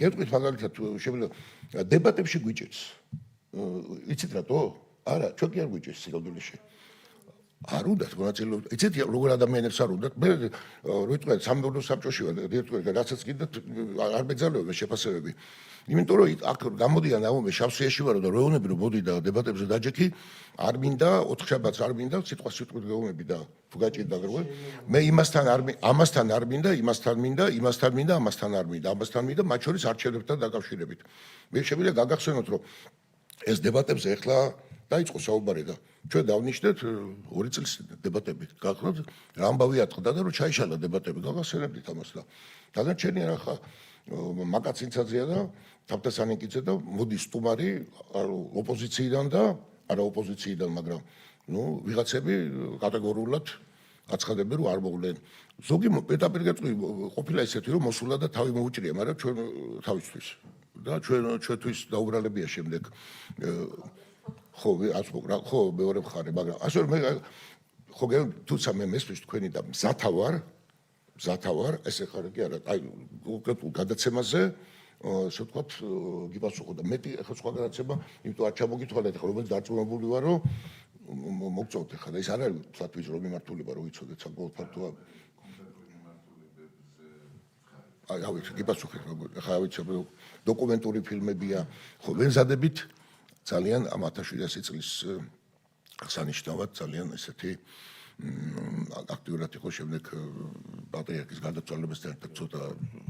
გეტყვით მაგალითად შეიძლება დებატებში გვიჭერს იცით რატო არა ჩვენ კი არ გვიჭერს სიკვდილში არ უნდათ მონაწილეობა იცით როგორ ადამიანებს არ უნდათ მე რო ვიტყვი სამეურნეო საბჭოში ვარ რასაც კიდე არ მეგზავნებია შეფასებები იმიტომ რომ აქ გამოდიან ამომე შავსიაში ვარო და როუნები რომ მოდი და დებატებზე დაჯექი არ მინდა ოთხშაბათს არ მინდა სიტყვით გეუბნები და თუ გაჭირდა გროვე მე ამასთან არ მინდა იმასთან მინდა ამასთან არ მინდა ამასთან მინდა მათ შორის არჩევნებთან დაკავშირებით მე შემიძლია გაგახსენოთ რომ ეს დებატებზე ახლა დაიწყო საუბარი და ჩვენ დავნიშნეთ 2 წლის დებატები გახლავთ რა ამბავი ატყდა და რომ ჩაიშალა დებატები გაგახსენებდით ამას და დანარჩენი ახლა მაკაცინცაძეა და თავდასანიკიძე და მოდის სტუმარი ოპოზიციიდან და არა ოპოზიციიდან მაგრამ ნუ ვიღაცები კატეგორიულად აცხადებენ რომ არ მოვლენ ზოგი პეტაპირ გეტყვი ყოფილა ისეთი რომ მოსულა და თავი მოუჭრია მაგრამ ჩვენ თავისთვის და ჩვენთვის დაუბრალებია შემდეგ ხო ხო მეორე მხარე მაგრამ ასე მე ხო თუცა მე მესმის თქვენი და მზათა ვარ ესე ხარ კი არა აი კონკრეტულ გადაცემაზე ასე ვთქვათ გიპასუხო და მეტი ახლა სხვა გადაცემა იმიტომ არ ჩამოგითვალეთ ახლა რომელიც დარწმუნებული ვარ რომ მოგწევთ ახლა და ეს არ არის ფლატვის რომ მიმართულება რომ ვიცოდეთ საკმაოდ ფართოა აი ვიცი გიპასუხეთ ახლა ვიცი დოკუმენტური ფილმებია ხო ვენზადებით ძალიან ამ 1700 წლის აღსანიშნავად ძალიან ესეთი აქტიურად იყო შემდეგ პატრიარქის გარდაცვალებასთან ერთად ცოტა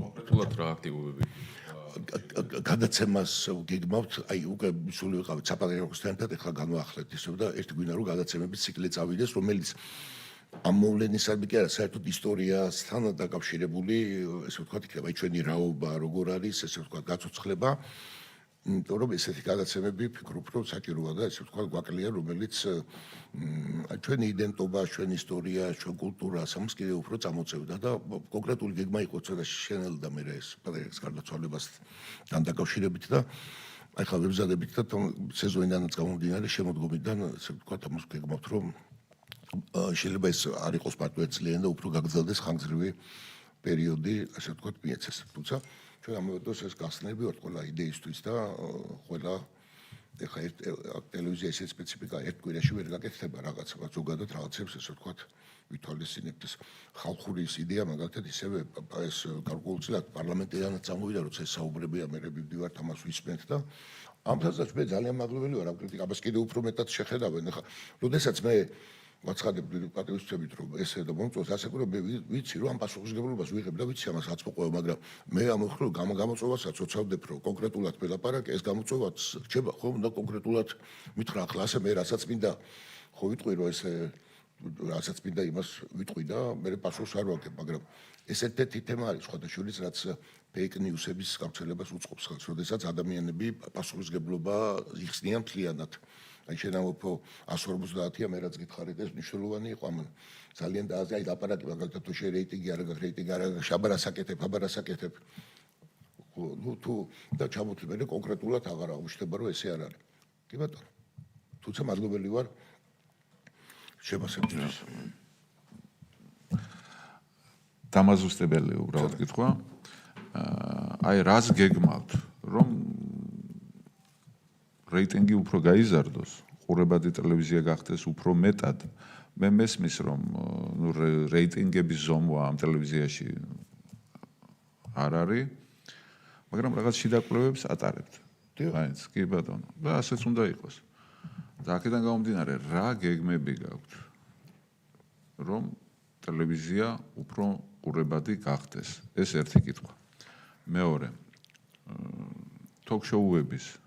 კონკრეტულად რა აქტივობები? გადაცემას გეგმავთ, აი უკვე სულ ვიყავით საპატრიარქოსთან ერთად, ეხლა განვაახლეთ ისევ და ერთი გვინდა რომ გადაცემების ციკლი წავიდეს, რომელიც ამ მოვლენისადმი კი არა, საერთოდ ისტორიასთან დაკავშირებული, ესე ვთქვათ, იქნება ჩვენი რაობა, როგორ არის, ესე ვთქვათ, გაცოცხლება. იმიტომ რომ ესეთი გადაცემები ფიქრობ, რომ საჭიროა და ესე ვთქვათ, გვაკლია, რომელიც ჩვენი იდენტობა, ჩვენი ისტორია, ჩვენ კულტურას ამას კიდევ უფრო წამოწევდა და კონკრეტული გეგმა იყო ცოტა შენელდა მე ეს პატრიარქის გარდაცვალებასთან დაკავშირებით და აი ხა ვებზადებით და სეზონიდანაც გამომდინარე შემოდგომიდან ესე ვთქვათ, ამას გეგმავთ, რომ შეიძლება ეს არ იყოს პარტუეცლიანი და უფრო გაგრძელდეს ხანგრძლივი პერიოდი, ასე ვთქვათ, მიეცეს. თუმცა ჩვენ ამავე დროს ეს გახსნები ვართ ყველა იდეისთვის და ყველა ეხა ტელევიზია ისეთ სპეციფიკა ერთ კვირაში ვერ გაკეთდება რაღაცა ზოგადად რაღაცებს ესე ვთქვათ ვითვალისწინებთ ეს ხალხური ის იდეა მაგალითად ისევე ეს გარკვეულწილად პარლამენტიდანაც წამოვიდა როცა ეს საუბრებია მე მივდივართ ამას ვისმენთ და ამ თაზადაც მე ძალიან მადლობელი ვარ ამ კრიტიკას კიდევ უფრო მეტად შეხედავენ ეხა როდესაც მე ვაცხადებ პატრიოტებით რომ ესე და მომწონს ასე რომ მე ვიცი რომ ამ პასუხისმგებლობას ვიღებ და ვიცი ამას რაც მოყვება მაგრამ მე ამოხრო გამოწვევასაც ოცავდებ რომ კონკრეტულად მელაპარაკე ეს გამოწვევაც რჩება ხო და კონკრეტულად მითხრა ახლა ასე მე რასაც მინდა ხო ვიტყვი რომ ესე რასაც მინდა იმას ვიტყვი და მე პასუხს არ ვაგებ მაგრამ ეს ერთ-ერთი თემა არის სხვადასხვა რაც fake news-ების გავრცელებას უწყობს ხელს როდესაც ადამიანები პასუხისმგებლობა იხსნიან მთლიანად აი შენამოფო 150-ია მე რაც გითხარით ეს მნიშვნელოვანი იყო ამან ძალიან და აი ლაპარაკი მაგალითად თუ შე რეიტინგი არ გაქვს რეიტინგი არ გაქვს აბარასაკეთებ ნუ თუ და ჩამოთვლი მე კონკრეტულად აღარ აღვიშთება რომ ესე არ არის კი ბატონო თუმცა მადლობელი ვარ შემოსებისთვის დამაზუსტებელი უბრალოდ კითხვა აი რას გეგმავთ რომ რეიტინგი უფრო გაიზარდოს, ყურებადი ტელევიზია გახდეს უფრო მეტად. მე მესმის რომ ნუ რეიტინგების ზომვა ამ ტელევიზიაში არ არის, მაგრამ რაღაც შიდაკლებებს ატარებთ. მაინც კი ბატონო. და ასეც უნდა იყოს. და აქედან გამომდინარე, რა გეგმები გაქვთ? რომ ტელევიზია უფრო ყურებადი გახდეს. ეს ერთი კითხვა. მეორე თოქ-შოუების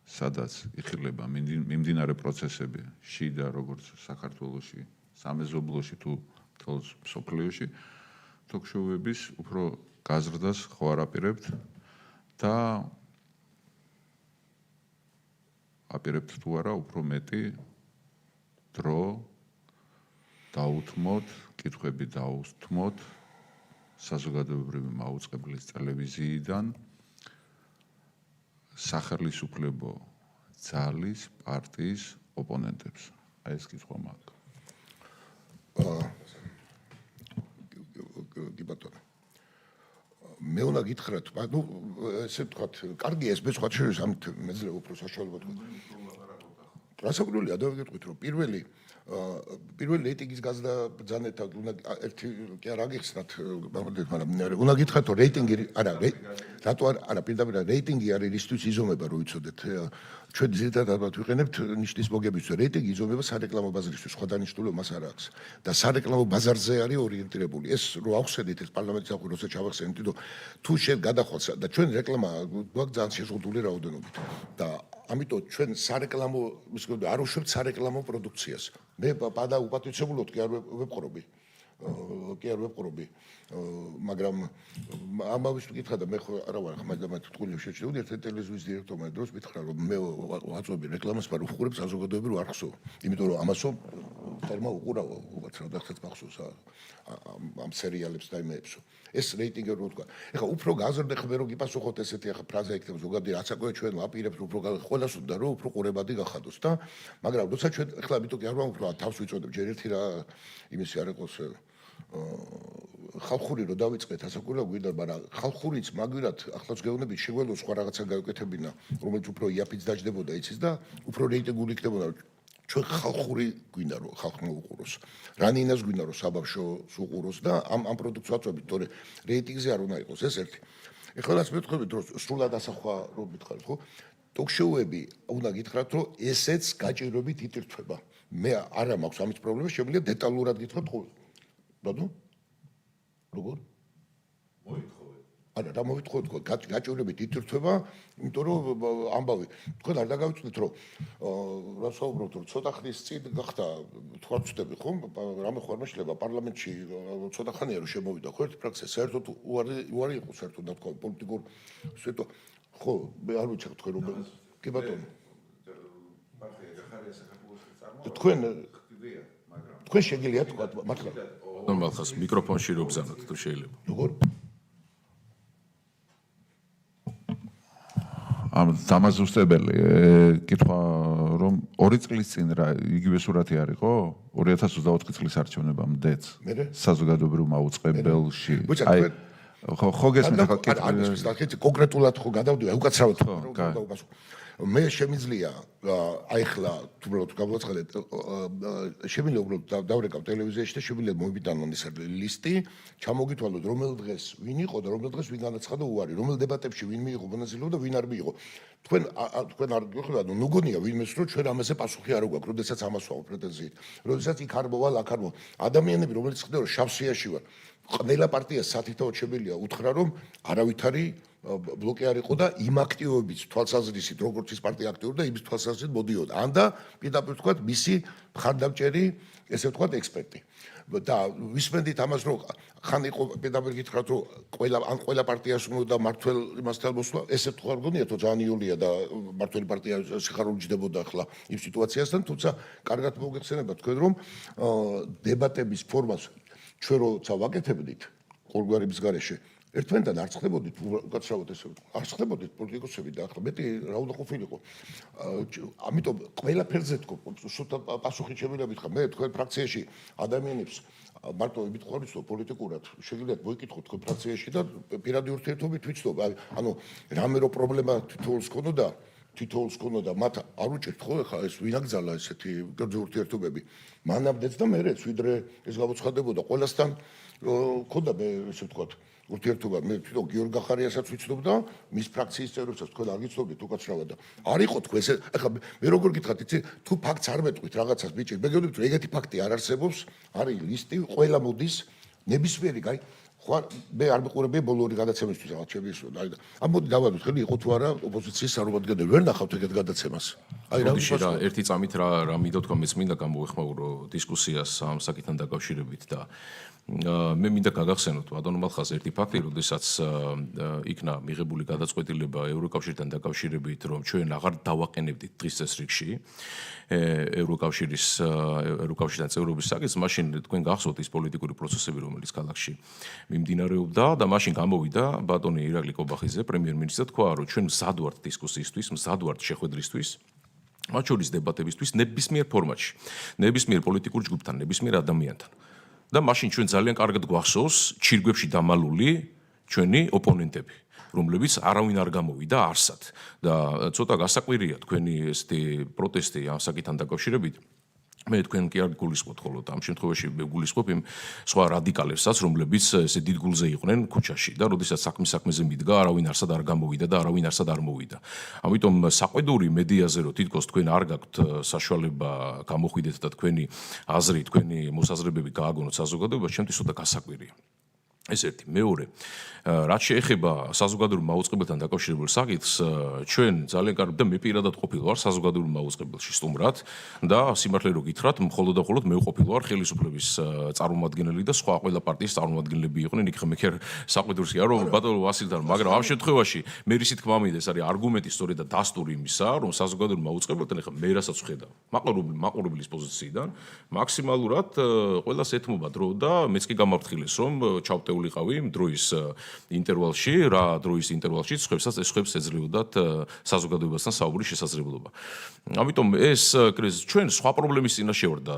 სადაც იხილება მიმდინარე პროცესები შიდა როგორც საქართველოში, სამეზობლოში თუ მთელ მსოფლიოში, თოქ-შოუების უფრო გაზრდას ხო არ აპირებთ და აპირებთ თუ არა უფრო მეტი დრო დაუთმოთ, კითხვები დაუსთმოთ საზოგადოებრივი მაუწყებლის ტელევიზიიდან სახელმწიფო ძალის პარტიის ოპონენტებს. აი ეს კითხვა მაქვს. კი ბატონო. მე უნდა გითხრათ, ну, ესე ვთქვათ, კარგია ეს მე სხვა შეიძლება ამით მეძლე უფრო საშუალება თქვა. რასაკვირველია, დავიგეთყვით, რომ პირველი რეიტინგის გაზრდა ბრძანეთ უნდა ერთი კი არ აგიხსნათ, მაგრამ უნდა გითხრათ, რომ რეიტინგი არა, რატო არა პირდაპირ რეიტინგი არის რისთვის იზომება, რომ ვიცოდეთ. ჩვენ ძირითადად ვიყენებთ ნიშნის მოგებისთვის, რეიტინგი იზომება სარეკლამო ბაზარისთვის, სხვა დანიშნულება მას არ აქვს. და სარეკლამო ბაზარზე არის ორიენტირებული. ეს რო ახსენეთ ეს პარლამენტის ახლა როცა ჩავახსენეთ, თუ შენ გადახვალ და ჩვენ რეკლამა გვაქვს ძალიან შეზღუდული რაოდენობით. და ამიტომ ჩვენ სარეკლამო არ უშვებთ სარეკლამო პროდუქციას. მე პადა უპატვიცებულოდ კი არ ვეპყრობი. მაგრამ ამავის ვკითხა და მე ხო არა ვარ ხმადამად თქვილი შეჭდები ერთ ტელევიზიის დირექტორმა დროს მითხრა რომ მე ვაწვევი რეკლამას მაგრამ უყურებ საზოგადოებრივ არხსო იმიტომ რომ ამასო ტერმა უყურავ უბრალოდ როდესაც მახსოვს ამ სერიალებს და იმეებსო ეს რეიტინგი რო თქვა ეხლა უფრო გაზრდა ხმე რო გიპასუხოთ ესეთი ახლა ფრაზა იქნება ზოგადად რაც აკვე ჩვენ ვაპირებთ უფრო ყველას უნდა რომ უფრო ყურებადი გახადოს და მაგრამ როცა ჩვენ ეხლა ამიტომ კი არ ვამბობ რომ თავს ვიწოდებ ჯერ ერთი რა იმისი არ იყოს ხალხური რო დავიწყეთ ასაკურა გვიდა მაგრამ ხალხურიც მაგვირად ახლაც გეუბნებით შეგველოს სხვა რაღაცა გაუკეთებინა რომელიც უფრო იაფიც დაждდებოდა იცის და უფრო რეიტინგული იქნებოდა ჩვენ ხალხური გვინდა რომ ხალხმა უყუროს რანინას გვინდა რომ საბავშვოს უყუროს და ამ პროდუქტს ვაწვევით თორე რეიტინგზე არ უნდა იყოს ეს ერთი ეხლაც მეთქვებით რომ სრულად ასახვა რომ მითხარით ხო ტოქ-შოუები უნდა გითხრათ რომ ესეც გაჭირვებით იტირთვება მე არა მაქვს ამის პრობლემა, შემიძლია დეტალურად გითხრათ ყოველ. ბატონო? როგორ? არა, რა მოვიტყოთ თქვენ, გაჭირვებით ითირთვება, იმიტომ რომ ამბავი, თქვენ არ დაგავიწყდით რომ რა საუბრობთ, რომ ცოტა ხნის წინ გახდა, თქვა ვწდები ხომ, რამე ხوار შეიძლება პარლამენტში ცოტა ხანია რომ შემოვიდა, ხო, ერთი ფრაქცია საერთოდ უარი იყო საერთოდ და თქვა პოლიტიკურ სვეტო, ხო, მე არ ვიცი თქვენ რომ კი ბატონო. პარტია გახარია საქართველოს წარმოება. თქვენ შეგიძლიათ თქვა მართლა. ნორმალხას მიკროფონში რო ბზანოთ თუ შეიძლება. როგორ? ამ დამაზუსტებელი კითხვა რომ 2 წლის წინ რა იგივე სურათი არისო 2024 წლის არჩევნებამდეც საზოგადოებრივ მაუწყებელში აი ხო გესმით ახლა კონკრეტულად ხო გადავდივარ უკაცრავად მე შემიძლია აიხლა უბრალოდ გავაცხადეთ შემიძლია უბრალოდ დავრეკავ ტელევიზიაში და შემიძლია მოვიდანონ ეს ლისტი ჩამოგითვალოთ რომელ დღეს ვინ იყო და რომელ დღეს ვინ განაცხადა უარი რომელ დებატებში ვინ მიიღო მონაწილეობა და ვინ არ მიიღო თქვენ არ გიხვდათ ნუ გონია ვინმეს რომ ჩვენ ამაზე პასუხი არ გვაქვს როდესაც ამას ვაყო პრეტენზიით როდესაც იქ არ მოვალ აქ არ მოვალ ადამიანები რომელიც ხდება რომ შავსიაში ვარ ყველა პარტია სათითაოდ შემიძლია უთხრა რომ არავითარი ბლოკი არ იყო და იმ აქტივობების თვალსაზრისით როგორც ის პარტია აქტიურობდა იმის თვალსაზრისით მოდიოდა ან და პირდაპირ ვთქვათ მისი მხარდამჭერი ესე ვთქვათ ექსპერტი და ვისმენდით ამას რომ ხან იყო პირდაპირ გითხრათ რომ ყველა პარტიას უნდა მართლ იმასთან მოსვლა ესე თქვა გონია თუ ძალიან იოლია და მართლ პარტია სიხარული ჯდებოდა ახლა იმ სიტუაციასთან თუმცა კარგად მოგეხსენება თქვენ რომ დებატების ფორმას ჩვენ როცა ვაკეთებდით ყოველგვარების გარეშე ერთმანეთთან არ ხდებოდით უკაცრავად ესე არ ხდებოდით პოლიტიკოსები და ახლა მეტი რა უნდა ყოფილიყო ამიტომ ყველაფერზე თქო სულთან პასუხი შემიძლია მითხრა მე თქვენ ფრაქციაში ადამიანებს მარტო მითხოვთ რომ პოლიტიკურად შეგიძლიათ მოიკითხოთ თქვენ ფრაქციაში და პირადი ურთიერთობით ვიცნობ ანუ რამე რო პრობლემა თითოეულს ქონოდა მათ არ უჭერთ ხო ხა ეს ვინ აკრძალა ესეთი ურთიერთობები მანამდეც და მერეც ვიდრე ეს გამოცხადებოდა ყველასთან ქონდა მე ესე ვთქვათ ურთიერთობა მე თვითონ გიორგ გახარიასაც ვიცნობ და მის ფრაქციის წევრებსაც თქვენ არ გიცნობთ უკაცრავად და არ იყო თქვენ ესე ახლა მე როგორ გითხრათ იცი თუ ფაქტს არ მეტყვით რაღაცას ბიჭი მე გეუბნებით რომ ეგეთი ფაქტი არ არსებობს არის ლისტი ყველა მოდის ნებისმიერი კაი ხوار მე არ მიყურებია ბოლო ორი გადაცემისთვის რაღაც შემიძლია აი ამბობდი დავადოთ ხელი იყო თუ არა ოპოზიციის წარმომადგენელი ვერ ნახავთ ეგეთ გადაცემას აი რა ერთი წამით რა მინდა თქვა მეც მინდა გამოვეხმაურო დისკუსიას ამ საკითხთან დაკავშირებით და მე მინდა გაგახსენოთ ბატონო მალხაზ ერთი ფაქტი, როდესაც იქნა მიღებული გადაწყვეტილება ევროკავშირთან დაკავშირებით, რომ ჩვენ აღარ დავაყენებდით დღის წესრიგში ევროკავშირთან წევრობის საკითხს, მაშინ თქვენ გახსოვთ ის პოლიტიკური პროცესები, რომელიც ქალაქში მიმდინარეობდა და მაშინ გამოვიდა ბატონი ირაკლი კობახიძე, პრემიერ-მინისტრად თქვა, რომ ჩვენ მზად ვართ დისკუსიისთვის, მზად ვართ შეხვედრისთვის. მათ შორის დებატებისთვის ნებისმიერ ფორმატში, ნებისმიერ პოლიტიკურ ჯგუფთან, ნებისმიერ ადამიანთან. და მაშინ ჩვენ ძალიან კარგად გვახსოვს ჩირგვებში დამალული ჩვენი ოპონენტები, რომლებიც არავინ არ გამოვიდა არსად და ცოტა გასაკვირია თქვენი ესეთი პროტესტი ამ საკითხთან დაკავშირებით. მე თქვენ კი არ გულისხმობთ ხოლმე ამ შემთხვევაში მე გულისხმობ იმ სხვა რადიკალებსაც, რომლებიც ესე დიდ გულზე იყვნენ ქუჩაში და როდესაც საქმეზე მიდგა, არავინ არსად არ გამოვიდა და არავინ არსად არ მოვიდა. ამიტომ საყვედური მედიაზე რომ თითქოს თქვენ არ გაქვთ საშუალება გამოხვიდეთ და თქვენი აზრი, თქვენი მოსაზრებები გააგონოთ საზოგადოებას, ჩემთვის ცოტა გასაკვირია. ეს ერთი, მეორე, რაც შეეხება საზოგადოებრივ მაუწყებელთან დაკავშირებულ საკითხს, ჩვენ ძალიან კარგად და მე პირადად ყოფილი ვარ საზოგადოებრივ მაუწყებელში სტუმრად და სიმართლე რომ გითხრათ, მხოლოდ და მხოლოდ მე ყოფილი ვარ ხელისუფლების წარმომადგენელი და სხვა ყველა პარტიის წარმომადგენლები იყვნენ, იქ მე ხერ საყვედურს კი არ რომ ბატონო ვასილთან, მაგრამ ამ შემთხვევაში მე რისით თქმა მინდა ეს არის არგუმენტი სწორედ და დასტური იმისა, რომ საზოგადოებრივ მაუწყებელთან ახლა მე რასაც ვხედავ, მაყურებლის პოზიციიდან მაქსიმალურად ყველას ეთმობა დრო და მეც კი გამაფრთხილეს რომ ჩავტეულიყავი დროის ინტერვალში, რა დროის ინტერვალში სხვებს ეძლეოდათ საზოგადოებასთან საუბრის შესაძლებლობა. ამიტომ ეს ჩვენ სხვა პრობლემის წინაშე ვარ და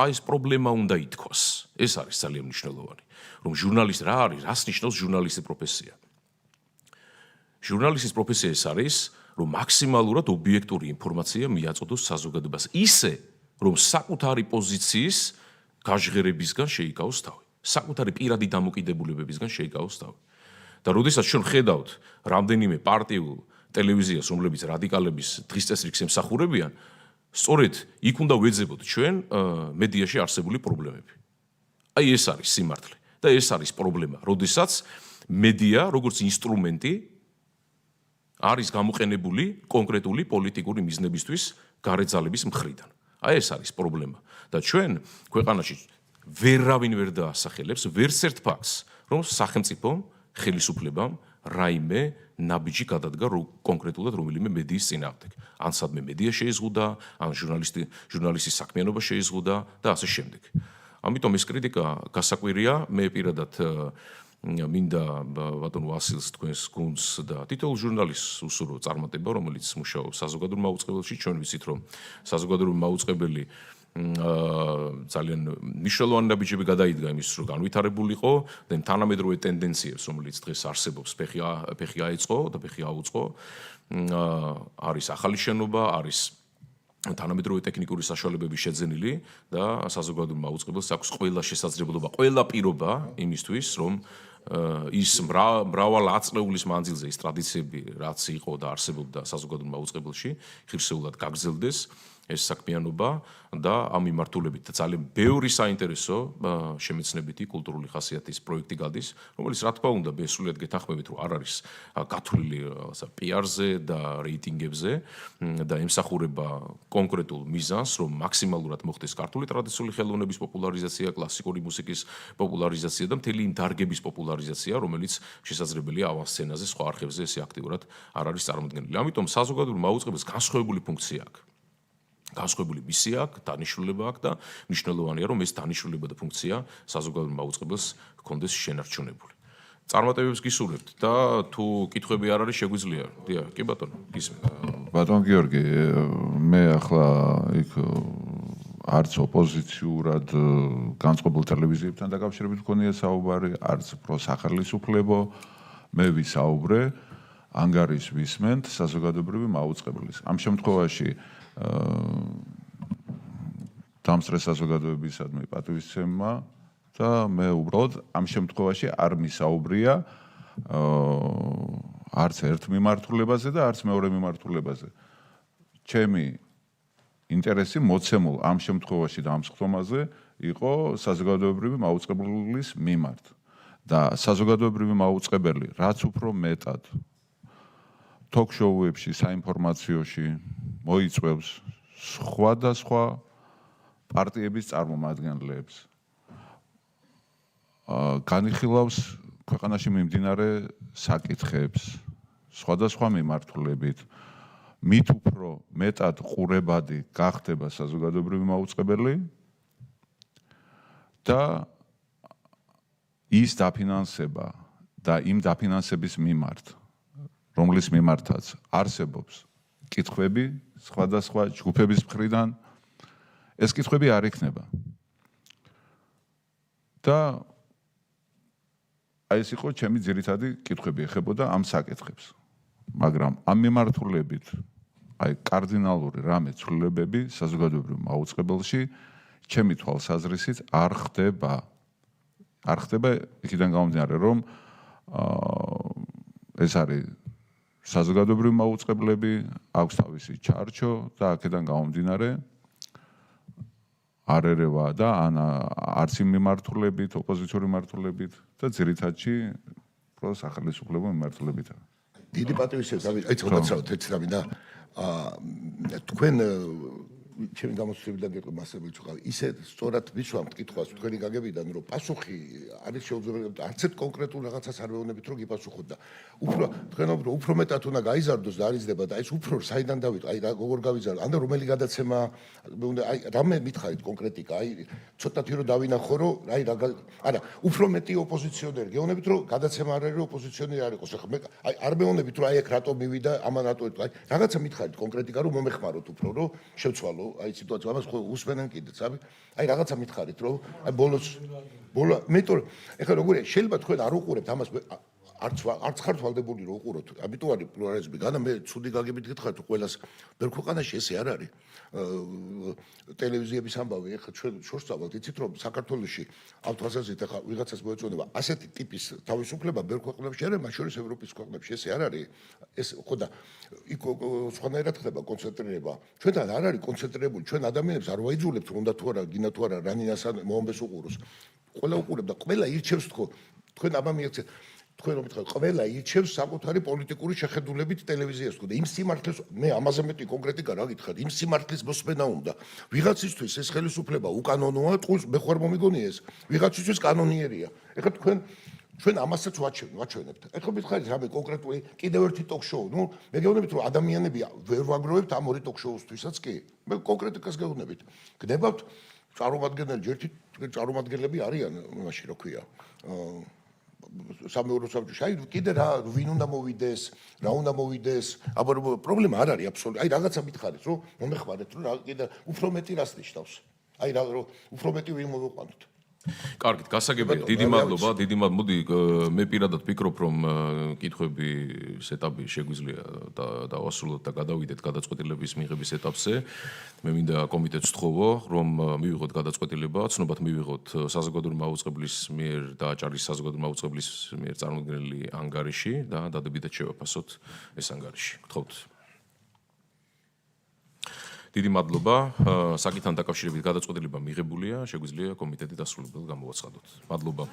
აი ეს პრობლემა უნდა ითქვას. ეს არის ძალიან მნიშვნელოვანი, რომ ჟურნალისტი რა არის, რას ნიშნავს ჟურნალისტის პროფესია. ჟურნალისტის პროფესია ეს არის, რომ მაქსიმალურად ობიექტური ინფორმაცია მიაწოდოს საზოგადოებას, ისე რომ საკუთარი პოზიციის გაჟღერებისგან შეიკავოს თავი. საკუთარი პირადი დამოკიდებულებებისგან შეიკავოს თავი. და როდესაც ჩვენ ხედავთ რამდენიმე პარტიულ ტელევიზიას, რომლებიც რადიკალების დღის წესრიგს ემსახურებიან, სწორედ იქ უნდა ვეძებოთ ჩვენ მედიაში არსებული პრობლემები. აი ეს არის სიმართლე და ეს არის პრობლემა, როდესაც მედია როგორც ინსტრუმენტი არის გამოყენებული კონკრეტული პოლიტიკური მიზნებისთვის გარეძალების მხრიდან. აი ეს არის პრობლემა და ჩვენ ქვეყანაში ვერავინ ვერ დაასახელებს ვერც ერთ ფაქტს, რომ სახელმწიფომ ხელისუფლებამ რაიმე ნაბიჯი გადადგა კონკრეტულად რომელიმე მედიის წინააღმდეგ. ან სადმე მედია შეიზღუდა, ან ჟურნალისტის საქმიანობა შეიზღუდა და ასე შემდეგ. ამიტომ ეს კრიტიკა გასაკვირია, მე პირადად მინდა ბატონ ვასილს თქვენს გუნდს და თითოეულ ჟურნალისტს უსურვო წარმატება, რომელიც მუშაობს საზოგადოებრივ მაუწყებელში. ჩვენ ვიცით, რომ საზოგადოებრივი მაუწყებელი ძალიან მნიშვნელოვანი ნაბიჯები გადაიდგა იმის, რომ განვითარებულიყო და იმ თანამედროვე ტენდენციებს, რომელიც დღეს არსებობს, ფეხი აეწყო და ფეხი აუწყო. არის ახალი შენობა, არის თანამედროვე ტექნიკური საშუალებები შეძენილი და საზოგადოებრივ მაუწყებელს აქვს ყველა შესაძლებლობა, ყველა პირობა იმისთვის, რომ ის მრავალ აწლეულის მანძილზე ის ტრადიციები, რაც იყო და არსებობდა საზოგადოებრივ მაუწყებელში, ღირსეულად გაგრძელდეს ეს საქმიანობა და ამ მიმართულებით ძალიან ბევრი საინტერესო შემეცნებითი კულტურული ხასიათის პროექტი გადის, რომელიც რა თქმა უნდა სრულიად გეთანხმებით, რომ არ არის გათვლილი PR-ზე და რეიტინგებზე და ემსახურება კონკრეტულ მიზანს, რომ მაქსიმალურად მოხდეს ქართული ტრადიციული ხელოვნების პოპულარიზაცია, კლასიკური მუსიკის პოპულარიზაცია და მთელი იმ დარგების პოპულარიზაცია, რომელიც შესაძლებელია ავანსცენაზე, სხვა არხებზე ესე აქტიურად არ არის წარმოდგენილი. ამიტომ საზოგადოებრივ მაუწყებელს განსხვავებული ფუნქცია აქვს. განსხვავებული მისია აქვს, დანიშნულება აქვს და მნიშვნელოვანია, რომ ეს დანიშნულება და ფუნქცია საზოგადოებრივ მაუწყებელს ჰქონდეს შენარჩუნებული. წარმატებებს გისურვებთ და თუ კითხვები არ არის შეგვიძლია. დიახ, კი ბატონო, გისმენთ. ბატონ გიორგი, მე ახლა იქ არც ოპოზიციურად განწყობილ ტელევიზიებთან დაკავშირებით მქონია საუბარი, არც პროსახალისუფლებო, მე ვისაუბრე ანგარის ვისმენთ საზოგადოებრივი მაუწყებლის. ამ შემთხვევაში დამსწრე საზოგადოებისადმი პატივისცემმა და მე უბრალოდ ამ შემთხვევაში არ მისაუბრია არც ერთ მიმართულებაზე და არც მეორე მიმართულებაზე. ჩემი ინტერესი მოცემულ ამ შემთხვევაში და ამ სხდომაზე იყო საზოგადოებრივი მაუწყებლის მიმართ და საზოგადოებრივი მაუწყებელი რაც უფრო მეტად ток-შოუებში, საინფორმაციოში მოიწვევს სხვადასხვა პარტიების წარმომადგენლებს. განიხილავს ქვეყანაში მიმდინარე საკითხებს სხვადასხვა მიმართულებით. მით უფრო მეტად ყურებადი გახდება საზოგადოებრივი მაუწყებელი და ის დაფინანსება და იმ დაფინანსების მიმართ რომლის მიმართაც არსებობს კითხვები სხვადასხვა ჯგუფების მხრიდან ეს კითხვები არ იქნება. და აი ეს იყო ჩემი ძირითადი კითხვები ეხებოდა ამ საკითხებს. მაგრამ ამ მიმართულებით აი კარდინალური რამე ცვლილებები საზოგადოებრივ მაუწყებელში ჩემი თვალსაზრისით არ ხდება. არ ხდება იქიდან გამომდინარე რომ ეს არის საზოგადოებრივი მაუწყებლები, აქვს თავისი ჩარჩო და აქედან გამომდინარე არ ერევა და არც იმ მიმართულებით, ოპოზიციური მიმართულებით და ძირითადში პროსახალისუფლებო მიმართულებითა. დიდი პატივისცემა, აი ცოტა ერთ რამე და თქვენ ჩემი გამოცდილებიდან გეტყვი მასწავლებელი ჩუყავი ისე სწორად ვისვამთ კითხვას თქვენი გაგებიდან რომ პასუხი არის შეუძლებელი არც ერთ კონკრეტულ რაღაცას არ ვეუბნებით რომ გიპასუხოთ და უფრო თქვენ უფრო მეტად უნდა გაიზარდოს და არიზდება და ეს უფრო საიდან დავით აი როგორ გავიზარდო ან რომელი გადაცემა უნდა აი რამე მითხარით კონკრეტიკა აი ცოტათი რომ დავინახო რომ აი არა უფრო მეტი ოპოზიციონერი გეუბნებით რომ გადაცემა არ არის რომ ოპოზიციონერი არ იყოს ახლა მე აი არ მეუბნებით რომ აი აქ რატო მივიდა ამან რატო აი რაღაცა მითხარით კონკრეტიკა რომ მომეხმაროთ უფრო რომ შევცვალო აი სიტუაცია ამას ხო უსმენენ კიდეც აი რაღაცა მითხარით რომ აი ბოლო მეტყვი ეხლა როგორია შეიძლება თქვენ არ უყურებთ ამას არც ხარ თვალდებული რომ უყუროთ. ამიტომ არის პლურალიზმი. განა მე ცუდი გაგებით გითხარით ყველას ბევრ ქვეყანაში ესე არ არის. ტელევიზიების ამბავი ეხლა ჩვენ შორს წავალთ, იცით რომ საქართველოში ამ თვალსაზრისით ეხლა ვიღაცას მოეწონება ასეთი ტიპის თავისუფლება ბევრ ქვეყნებში არის, მათ შორის ევროპის ქვეყნებში ესე არ არის. ეს ხო და იქ სხვანაირად ხდება კონცენტრირება. ჩვენთან არ არის კონცენტრირებული, ჩვენ ადამიანებს არ ვაიძულებთ რომ უნდა თუ არა, გინა თუ არა, რანინას მოამბეს უყუროს. ყველა უყურებდა, ყველა ირჩევს თქო. თქვენ აბა მიეცეთ თქვენ რომ მითხარით, ყველა ირჩევს საკუთარი პოლიტიკური შეხედულებით ტელევიზიას თქო და იმ სიმართლეს მე ამაზე მეტი კონკრეტიკა რა გითხრათ, იმ სიმართლეს მოსმენა უნდა. ვიღაცისთვის ეს ხელისუფლება უკანონოა, ტყუს მე ხარ მომიგონია ეს. ვიღაცისთვის კანონიერია. ეხლა ჩვენ ამასაც ვაჩვენებთ. ეხლა მითხარით რამე კონკრეტული კიდევ ერთი ტოქ-შოუ, ნუ მე გეუბნებით რომ ადამიანები ვერ ვაგროვებთ ამ ორი ტოქ-შოუისთვისაც კი. მე კონკრეტიკას გეუბნებით. გნებავთ წარმომადგენელი ერთი წარმომადგენლები არიან მაშინ რო ქვია. სამეურვეო საბჭოში. აი კიდე რა ვინ უნდა მოვიდეს, რა უნდა მოვიდეს. აბა პრობლემა არ არის აბსოლუტურად. აი რაღაცა მითხარით რომ მომეხმარეთ რომ რა კიდე უფრო მეტი რას ნიშნავს. აი რა რომ უფრო მეტი ვინ მოვიყვანოთ. კარგით, გასაგებია. დიდი მადლობა. მოდი მე პირადად ვფიქრობ, რომ კითხვები სეტაპი შეგვიძლია დავასრულოთ და გადავიდეთ გადაწყვეტილების მიღების ეტაპზე. მე მინდა კომიტეტს ვთხოვო, რომ მივიღოთ გადაწყვეტილება, ცნობად მივიღოთ საზოგადოებრივი მაუწყებლის მიერ დააჭარის საზოგადოებრივი მაუწყებლის მიერ წარმოქმნილი ანგარიში და დადებითად შევაფასოთ ეს ანგარიში. გთხოვთ. დიდი მადლობა. საკითხთან დაკავშირებით გადაწყვეტილება მიღებულია, შეგვიძლია კომიტეტი დასრულებულად გამოვაცხადოთ. მადლობა.